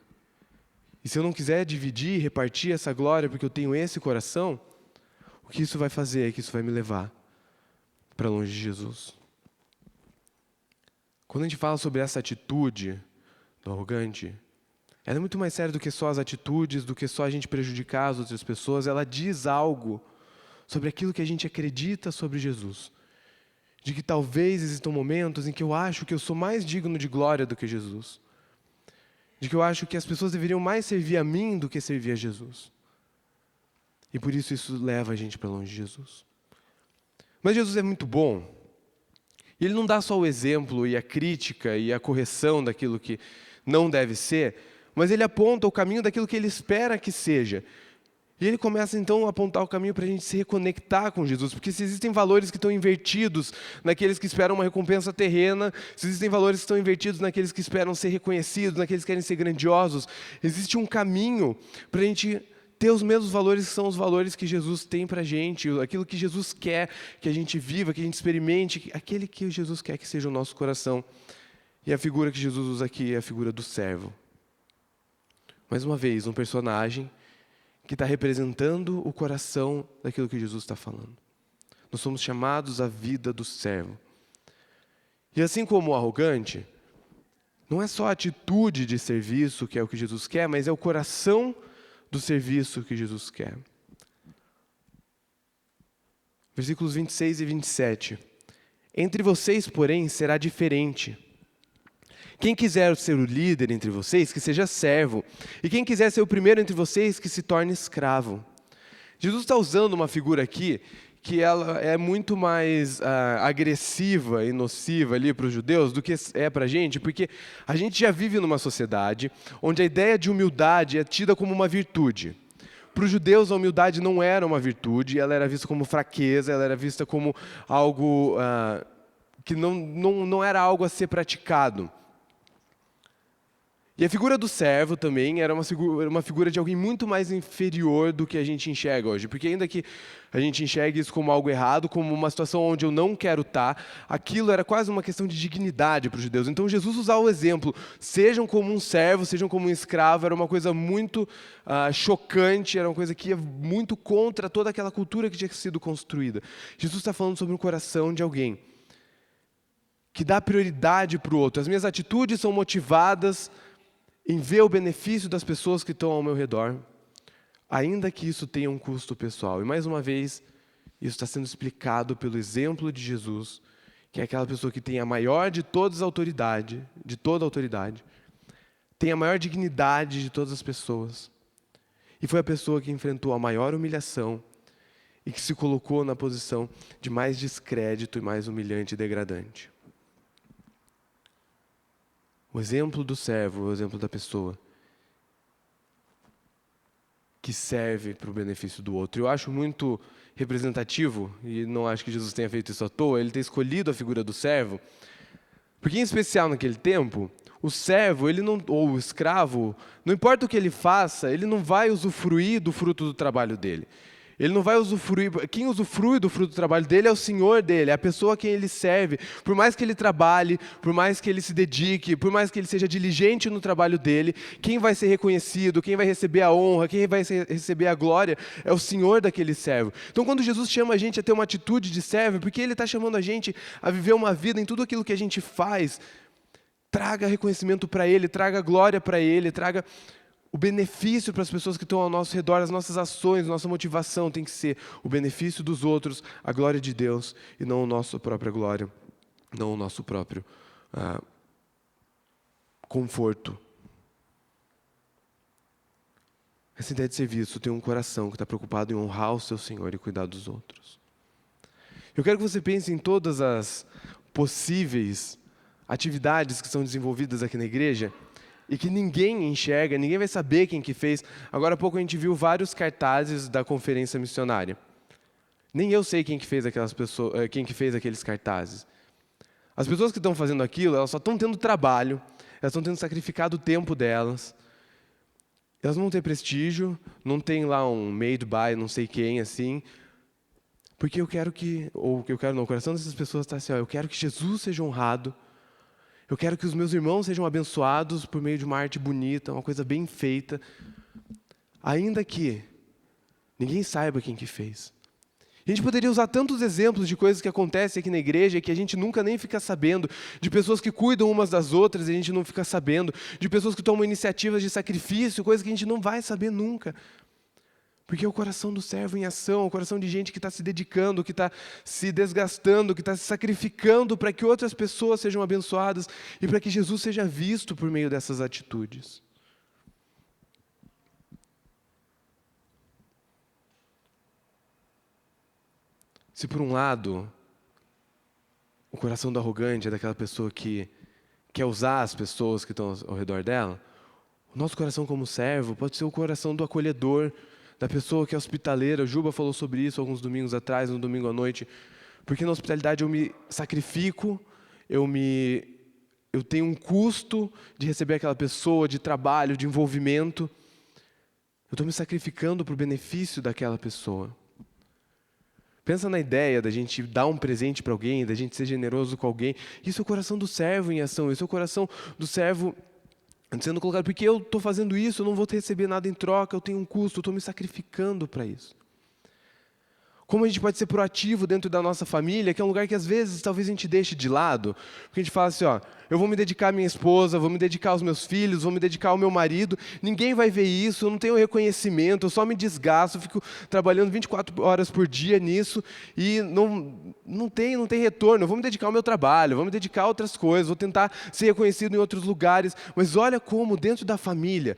E se eu não quiser dividir, repartir essa glória, porque eu tenho esse coração, o que isso vai fazer é que isso vai me levar para longe de Jesus. Quando a gente fala sobre essa atitude do arrogante, ela é muito mais séria do que só as atitudes, do que só a gente prejudicar as outras pessoas. Ela diz algo sobre aquilo que a gente acredita sobre Jesus. De que talvez existam momentos em que eu acho que eu sou mais digno de glória do que Jesus. De que eu acho que as pessoas deveriam mais servir a mim do que servir a Jesus. E por isso leva a gente para longe de Jesus. Mas Jesus é muito bom. E Ele não dá só o exemplo e a crítica e a correção daquilo que não deve ser, mas Ele aponta o caminho daquilo que Ele espera que seja. E Ele começa então a apontar o caminho para a gente se reconectar com Jesus, porque se existem valores que estão invertidos naqueles que esperam uma recompensa terrena, se existem valores que estão invertidos naqueles que esperam ser reconhecidos, naqueles que querem ser grandiosos, existe um caminho para a gente ter os mesmos valores que são os valores que Jesus tem para a gente, aquilo que Jesus quer que a gente viva, que a gente experimente, aquele que Jesus quer que seja o nosso coração. E a figura que Jesus usa aqui é a figura do servo. Mais uma vez, um personagem que está representando o coração daquilo que Jesus está falando. Nós somos chamados à vida do servo. E assim como o arrogante, não é só a atitude de serviço que é o que Jesus quer, mas é o coração do serviço que Jesus quer. Versículos 26 e 27. Entre vocês, porém, será diferente. Quem quiser ser o líder entre vocês, que seja servo. E quem quiser ser o primeiro entre vocês, que se torne escravo. Jesus está usando uma figura aqui que ela é muito mais agressiva e nociva ali para os judeus do que é para a gente, porque a gente já vive numa sociedade onde a ideia de humildade é tida como uma virtude. Para os judeus, a humildade não era uma virtude, ela era vista como fraqueza, ela era vista como algo que não era algo a ser praticado. E a figura do servo também era uma figura de alguém muito mais inferior do que a gente enxerga hoje. Porque ainda que a gente enxergue isso como algo errado, como uma situação onde eu não quero estar, aquilo era quase uma questão de dignidade para os judeus. Então Jesus usava o exemplo, sejam como um servo, sejam como um escravo, era uma coisa muito chocante, era uma coisa que ia muito contra toda aquela cultura que tinha sido construída. Jesus está falando sobre o coração de alguém que dá prioridade para o outro. As minhas atitudes são motivadas em ver o benefício das pessoas que estão ao meu redor, ainda que isso tenha um custo pessoal. E mais uma vez, isso está sendo explicado pelo exemplo de Jesus, que é aquela pessoa que tem a maior de toda a autoridade, tem a maior dignidade de todas as pessoas. E foi a pessoa que enfrentou a maior humilhação e que se colocou na posição de mais descrédito e mais humilhante e degradante. O exemplo do servo, o exemplo da pessoa que serve para o benefício do outro. Eu acho muito representativo, e não acho que Jesus tenha feito isso à toa, ele ter escolhido a figura do servo, porque em especial naquele tempo, o servo, ou o escravo, não importa o que ele faça, ele não vai usufruir do fruto do trabalho dele. Ele não vai usufruir, quem usufrui do fruto do trabalho dele é o Senhor dele, é a pessoa a quem ele serve. Por mais que ele trabalhe, por mais que ele se dedique, por mais que ele seja diligente no trabalho dele, quem vai ser reconhecido, quem vai receber a honra, quem vai receber a glória, é o Senhor daquele servo. Então quando Jesus chama a gente a ter uma atitude de servo, porque Ele está chamando a gente a viver uma vida em tudo aquilo que a gente faz, traga reconhecimento para Ele, traga glória para Ele, traga o benefício para as pessoas que estão ao nosso redor. As nossas ações, nossa motivação tem que ser o benefício dos outros, a glória de Deus, e não a nossa própria glória, não o nosso próprio conforto. Essa ideia de serviço tem um coração que está preocupado em honrar o seu Senhor e cuidar dos outros. Eu quero que você pense em todas as possíveis atividades que são desenvolvidas aqui na igreja, e que ninguém enxerga, ninguém vai saber quem que fez. Agora há pouco a gente viu vários cartazes da conferência missionária. Nem eu sei quem que fez aqueles cartazes. As pessoas que estão fazendo aquilo, elas só estão tendo trabalho, elas estão tendo sacrificado o tempo delas. Elas não têm prestígio, não tem lá um made by não sei quem, assim. Porque o coração dessas pessoas está assim, eu quero que Jesus seja honrado, eu quero que os meus irmãos sejam abençoados por meio de uma arte bonita, uma coisa bem feita, ainda que ninguém saiba quem que fez. A gente poderia usar tantos exemplos de coisas que acontecem aqui na igreja que a gente nunca nem fica sabendo, de pessoas que cuidam umas das outras e a gente não fica sabendo, de pessoas que tomam iniciativas de sacrifício, coisas que a gente não vai saber nunca. Porque é o coração do servo em ação, o coração de gente que está se dedicando, que está se desgastando, que está se sacrificando para que outras pessoas sejam abençoadas e para que Jesus seja visto por meio dessas atitudes. Se por um lado, o coração do arrogante é daquela pessoa que quer usar as pessoas que estão ao redor dela, o nosso coração como servo pode ser o coração do acolhedor, da pessoa que é hospitaleira. O Juba falou sobre isso alguns domingos atrás, no domingo à noite. Porque na hospitalidade eu me sacrifico, eu tenho um custo de receber aquela pessoa, de trabalho, de envolvimento. Eu estou me sacrificando para o benefício daquela pessoa. Pensa na ideia da gente dar um presente para alguém, da gente ser generoso com alguém. Isso é o coração do servo em ação, isso é o coração do servo sendo colocado, porque eu estou fazendo isso, eu não vou receber nada em troca, eu tenho um custo, eu estou me sacrificando para isso. Como a gente pode ser proativo dentro da nossa família, que é um lugar que às vezes talvez a gente deixe de lado, porque a gente fala assim, eu vou me dedicar à minha esposa, vou me dedicar aos meus filhos, vou me dedicar ao meu marido, ninguém vai ver isso, eu não tenho reconhecimento, eu só me desgasto, eu fico trabalhando 24 horas por dia nisso e não tem retorno, eu vou me dedicar ao meu trabalho, vou me dedicar a outras coisas, vou tentar ser reconhecido em outros lugares, mas olha como dentro da família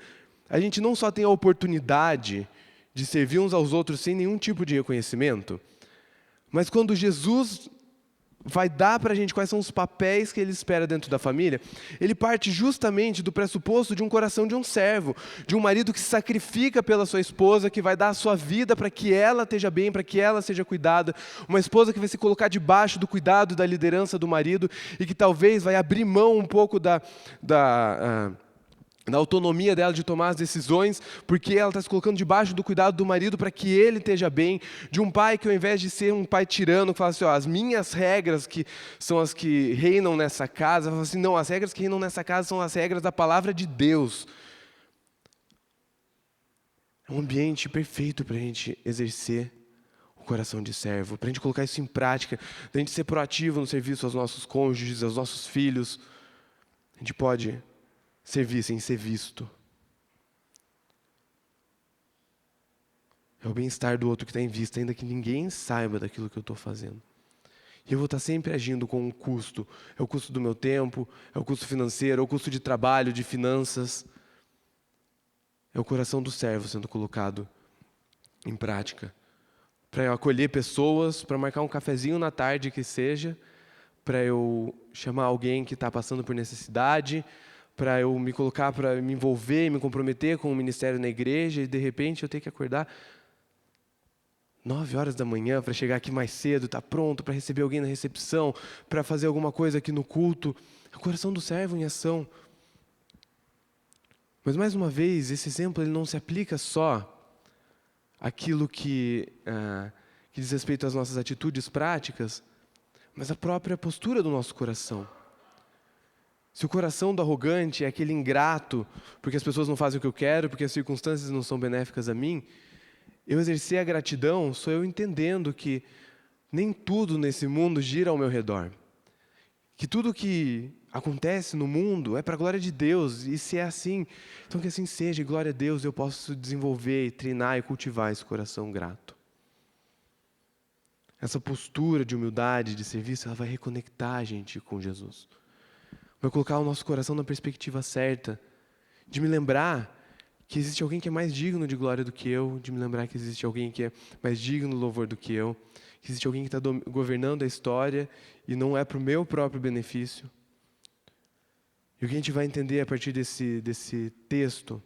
a gente não só tem a oportunidade de servir uns aos outros sem nenhum tipo de reconhecimento, mas quando Jesus vai dar para a gente quais são os papéis que Ele espera dentro da família, Ele parte justamente do pressuposto de um coração de um servo, de um marido que se sacrifica pela sua esposa, que vai dar a sua vida para que ela esteja bem, para que ela seja cuidada, uma esposa que vai se colocar debaixo do cuidado, da liderança do marido, e que talvez vai abrir mão um pouco na autonomia dela de tomar as decisões, porque ela está se colocando debaixo do cuidado do marido para que ele esteja bem, de um pai que ao invés de ser um pai tirano, que fala assim, as minhas regras que são as que reinam nessa casa, fala assim, não, as regras que reinam nessa casa são as regras da palavra de Deus. É um ambiente perfeito para a gente exercer o coração de servo, para a gente colocar isso em prática, para a gente ser proativo no serviço aos nossos cônjuges, aos nossos filhos. A gente pode servir sem ser visto. É o bem-estar do outro que está em vista, ainda que ninguém saiba daquilo que eu estou fazendo. E eu vou estar sempre agindo com um custo. É o custo do meu tempo, é o custo financeiro, é o custo de trabalho, de finanças. É o coração do servo sendo colocado em prática. Para eu acolher pessoas, para marcar um cafezinho na tarde que seja, para eu chamar alguém que está passando por necessidade, para eu me colocar, para me envolver, me comprometer com o ministério na igreja, e de repente eu tenho que acordar 9 horas da manhã para chegar aqui mais cedo, estar pronto para receber alguém na recepção, para fazer alguma coisa aqui no culto. É o coração do servo em ação. Mas mais uma vez, esse exemplo ele não se aplica só àquilo que diz respeito às nossas atitudes práticas, mas à própria postura do nosso coração. Se o coração do arrogante é aquele ingrato, porque as pessoas não fazem o que eu quero, porque as circunstâncias não são benéficas a mim, eu exercer a gratidão sou eu entendendo que nem tudo nesse mundo gira ao meu redor. Que tudo que acontece no mundo é para a glória de Deus, e se é assim, então que assim seja, e glória a Deus, eu posso desenvolver, e treinar e cultivar esse coração grato. Essa postura de humildade, de serviço, ela vai reconectar a gente com Jesus. Vai colocar o nosso coração na perspectiva certa, de me lembrar que existe alguém que é mais digno de glória do que eu, de me lembrar que existe alguém que é mais digno do louvor do que eu, que existe alguém que está governando a história e não é para o meu próprio benefício. E o que a gente vai entender a partir desse texto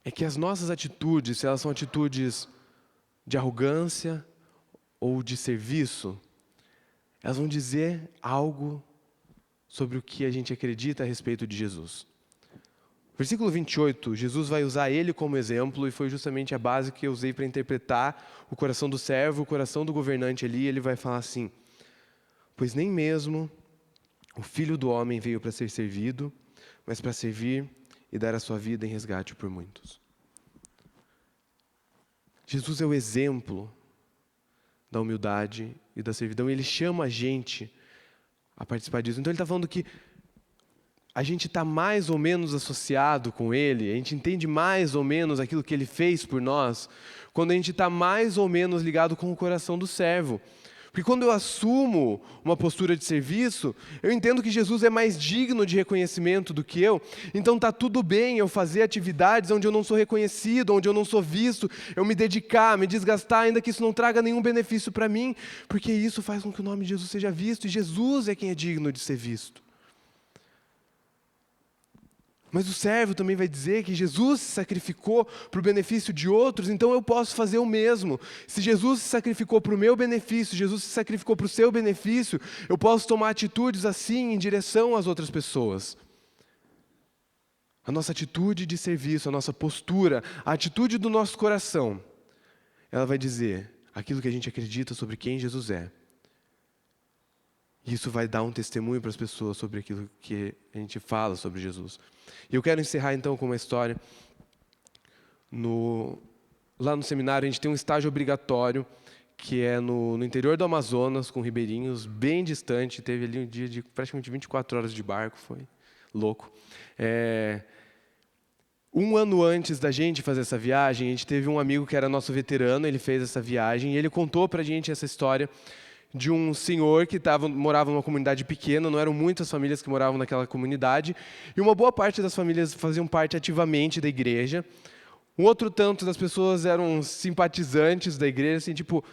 é que as nossas atitudes, se elas são atitudes de arrogância ou de serviço, elas vão dizer algo sobre o que a gente acredita a respeito de Jesus. Versículo 28, Jesus vai usar ele como exemplo, e foi justamente a base que eu usei para interpretar o coração do servo, o coração do governante ali. Ele vai falar assim: pois nem mesmo o Filho do Homem veio para ser servido, mas para servir e dar a sua vida em resgate por muitos. Jesus é o exemplo da humildade e da servidão, e ele chama a gente a participar disso. Então ele está falando que a gente está mais ou menos associado com ele, a gente entende mais ou menos aquilo que ele fez por nós, quando a gente está mais ou menos ligado com o coração do servo. Porque quando eu assumo uma postura de serviço, eu entendo que Jesus é mais digno de reconhecimento do que eu, então está tudo bem eu fazer atividades onde eu não sou reconhecido, onde eu não sou visto, eu me dedicar, me desgastar, ainda que isso não traga nenhum benefício para mim, porque isso faz com que o nome de Jesus seja visto, e Jesus é quem é digno de ser visto. Mas o servo também vai dizer que Jesus se sacrificou para o benefício de outros, então eu posso fazer o mesmo. Se Jesus se sacrificou para o meu benefício, Jesus se sacrificou para o seu benefício, eu posso tomar atitudes assim em direção às outras pessoas. A nossa atitude de serviço, a nossa postura, a atitude do nosso coração, ela vai dizer aquilo que a gente acredita sobre quem Jesus é. E isso vai dar um testemunho para as pessoas sobre aquilo que a gente fala sobre Jesus. E eu quero encerrar então com uma história. Lá no seminário a gente tem um estágio obrigatório, que é no interior do Amazonas, com ribeirinhos, bem distante. Teve ali um dia de praticamente 24 horas de barco, foi louco. Um ano antes da gente fazer essa viagem, a gente teve um amigo que era nosso veterano, ele fez essa viagem, e ele contou para a gente essa história de um senhor que morava numa comunidade pequena, não eram muitas famílias que moravam naquela comunidade, e uma boa parte das famílias faziam parte ativamente da igreja. Um outro tanto das pessoas eram simpatizantes da igreja, assim, tipo,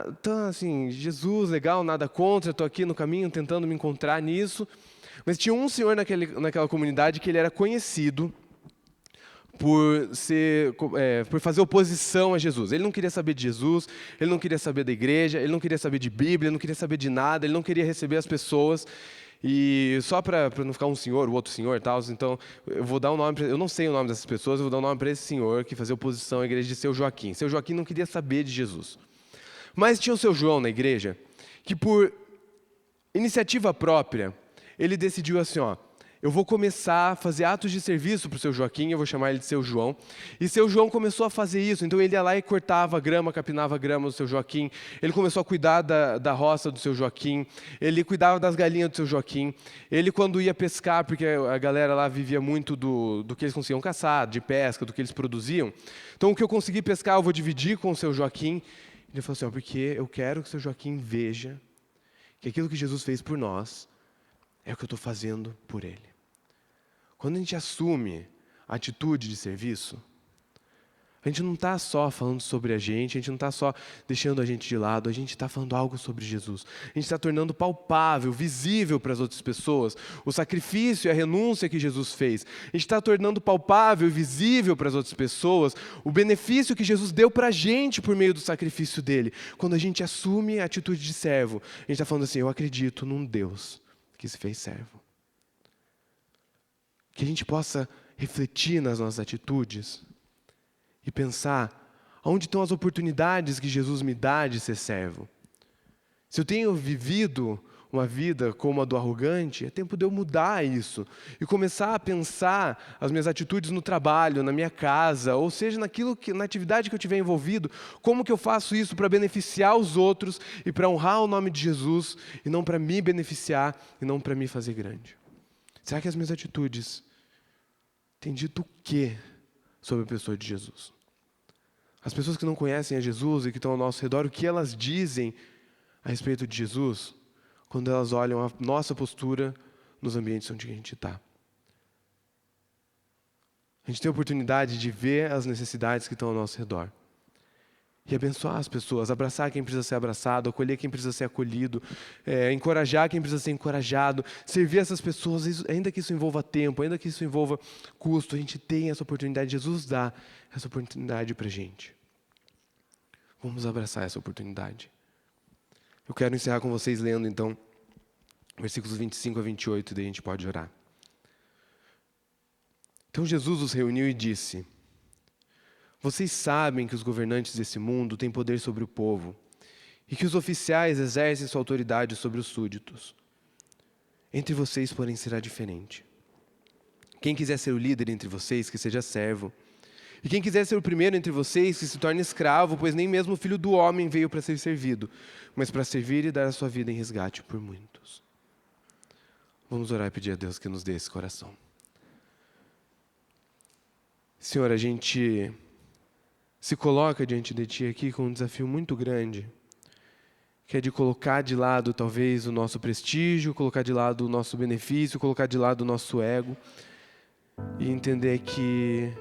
então, assim, Jesus, legal, nada contra, estou aqui no caminho tentando me encontrar nisso. Mas tinha um senhor naquela comunidade que ele era conhecido por fazer oposição a Jesus. Ele não queria saber de Jesus, ele não queria saber da igreja, ele não queria saber de Bíblia, ele não queria saber de nada, ele não queria receber as pessoas. E só para não ficar um senhor, o outro senhor e tal, então eu vou dar um nome, eu não sei o nome dessas pessoas, eu vou dar um nome para esse senhor que fazia oposição à igreja de Seu Joaquim. Seu Joaquim não queria saber de Jesus. Mas tinha o Seu João na igreja, que por iniciativa própria, ele decidiu assim, ó, eu vou começar a fazer atos de serviço para o Seu Joaquim, eu vou chamar ele de Seu João. E Seu João começou a fazer isso, então ele ia lá e cortava grama, capinava grama do Seu Joaquim. Ele começou a cuidar da roça do Seu Joaquim. Ele cuidava das galinhas do Seu Joaquim. Ele, quando ia pescar, porque a galera lá vivia muito do que eles conseguiam caçar, de pesca, do que eles produziam. Então, o que eu consegui pescar, eu vou dividir com o Seu Joaquim. Ele falou assim, ó, porque eu quero que o Seu Joaquim veja que aquilo que Jesus fez por nós é o que eu estou fazendo por ele. Quando a gente assume a atitude de serviço, a gente não está só falando sobre a gente não está só deixando a gente de lado, a gente está falando algo sobre Jesus. A gente está tornando palpável, visível para as outras pessoas o sacrifício e a renúncia que Jesus fez. A gente está tornando palpável e visível para as outras pessoas o benefício que Jesus deu para a gente por meio do sacrifício dele. Quando a gente assume a atitude de servo, a gente está falando assim, eu acredito num Deus que se fez servo. Que a gente possa refletir nas nossas atitudes e pensar onde estão as oportunidades que Jesus me dá de ser servo. Se eu tenho vivido uma vida como a do arrogante, é tempo de eu mudar isso e começar a pensar as minhas atitudes no trabalho, na minha casa, ou seja, na atividade que eu estiver envolvido, como que eu faço isso para beneficiar os outros e para honrar o nome de Jesus e não para me beneficiar e não para me fazer grande. Será que as minhas atitudes têm dito o quê sobre a pessoa de Jesus? As pessoas que não conhecem a Jesus e que estão ao nosso redor, o que elas dizem a respeito de Jesus quando elas olham a nossa postura nos ambientes onde a gente está? A gente tem a oportunidade de ver as necessidades que estão ao nosso redor e abençoar as pessoas, abraçar quem precisa ser abraçado, acolher quem precisa ser acolhido, encorajar quem precisa ser encorajado, servir essas pessoas, ainda que isso envolva tempo, ainda que isso envolva custo, a gente tem essa oportunidade, Jesus dá essa oportunidade para a gente. Vamos abraçar essa oportunidade. Eu quero encerrar com vocês lendo, então, versículos 25 a 28, e daí a gente pode orar. Então Jesus os reuniu e disse: vocês sabem que os governantes desse mundo têm poder sobre o povo e que os oficiais exercem sua autoridade sobre os súditos. Entre vocês, porém, será diferente. Quem quiser ser o líder entre vocês, que seja servo. E quem quiser ser o primeiro entre vocês, que se torne escravo, pois nem mesmo o Filho do Homem veio para ser servido, mas para servir e dar a sua vida em resgate por muitos. Vamos orar e pedir a Deus que nos dê esse coração. Senhor, a gente se coloca diante de Ti aqui com um desafio muito grande, que é de colocar de lado talvez o nosso prestígio, colocar de lado o nosso benefício, colocar de lado o nosso ego e entender que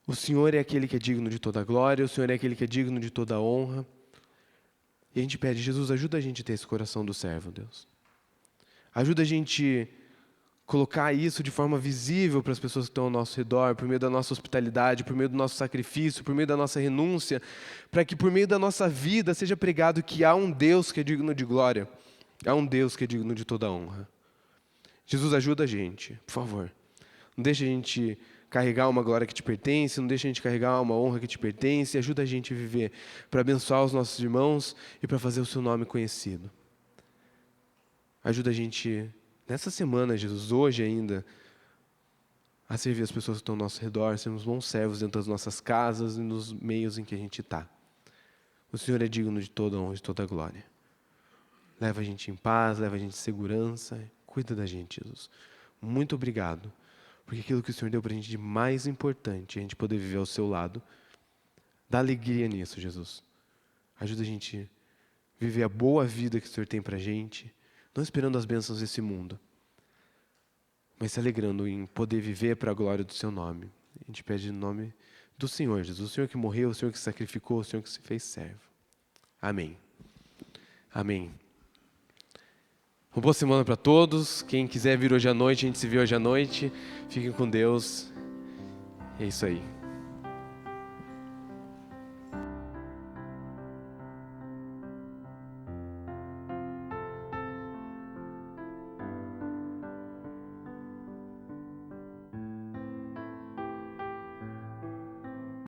o Senhor é aquele que é digno de toda a glória, o Senhor é aquele que é digno de toda a honra. E a gente pede, Jesus, ajuda a gente a ter esse coração do servo, Deus. Ajuda a gente colocar isso de forma visível para as pessoas que estão ao nosso redor, por meio da nossa hospitalidade, por meio do nosso sacrifício, por meio da nossa renúncia, para que por meio da nossa vida seja pregado que há um Deus que é digno de glória, há um Deus que é digno de toda honra. Jesus, ajuda a gente, por favor. Não deixa a gente carregar uma glória que te pertence, não deixa a gente carregar uma honra que te pertence, ajuda a gente a viver para abençoar os nossos irmãos e para fazer o seu nome conhecido. Ajuda a gente nessa semana, Jesus, hoje ainda, a servir as pessoas que estão ao nosso redor, sermos bons servos dentro das nossas casas e nos meios em que a gente está. O Senhor é digno de toda honra e de toda glória. Leva a gente em paz, leva a gente em segurança, cuida da gente, Jesus. Muito obrigado, porque aquilo que o Senhor deu para a gente de mais importante, a gente poder viver ao seu lado, dá alegria nisso, Jesus. Ajuda a gente a viver a boa vida que o Senhor tem para a gente, não esperando as bênçãos desse mundo, mas se alegrando em poder viver para a glória do seu nome. A gente pede em nome do Senhor, Jesus, o Senhor que morreu, o Senhor que se sacrificou, o Senhor que se fez servo. Amém. Amém. Uma boa semana para todos. Quem quiser vir hoje à noite, a gente se vê hoje à noite. Fiquem com Deus. É isso aí.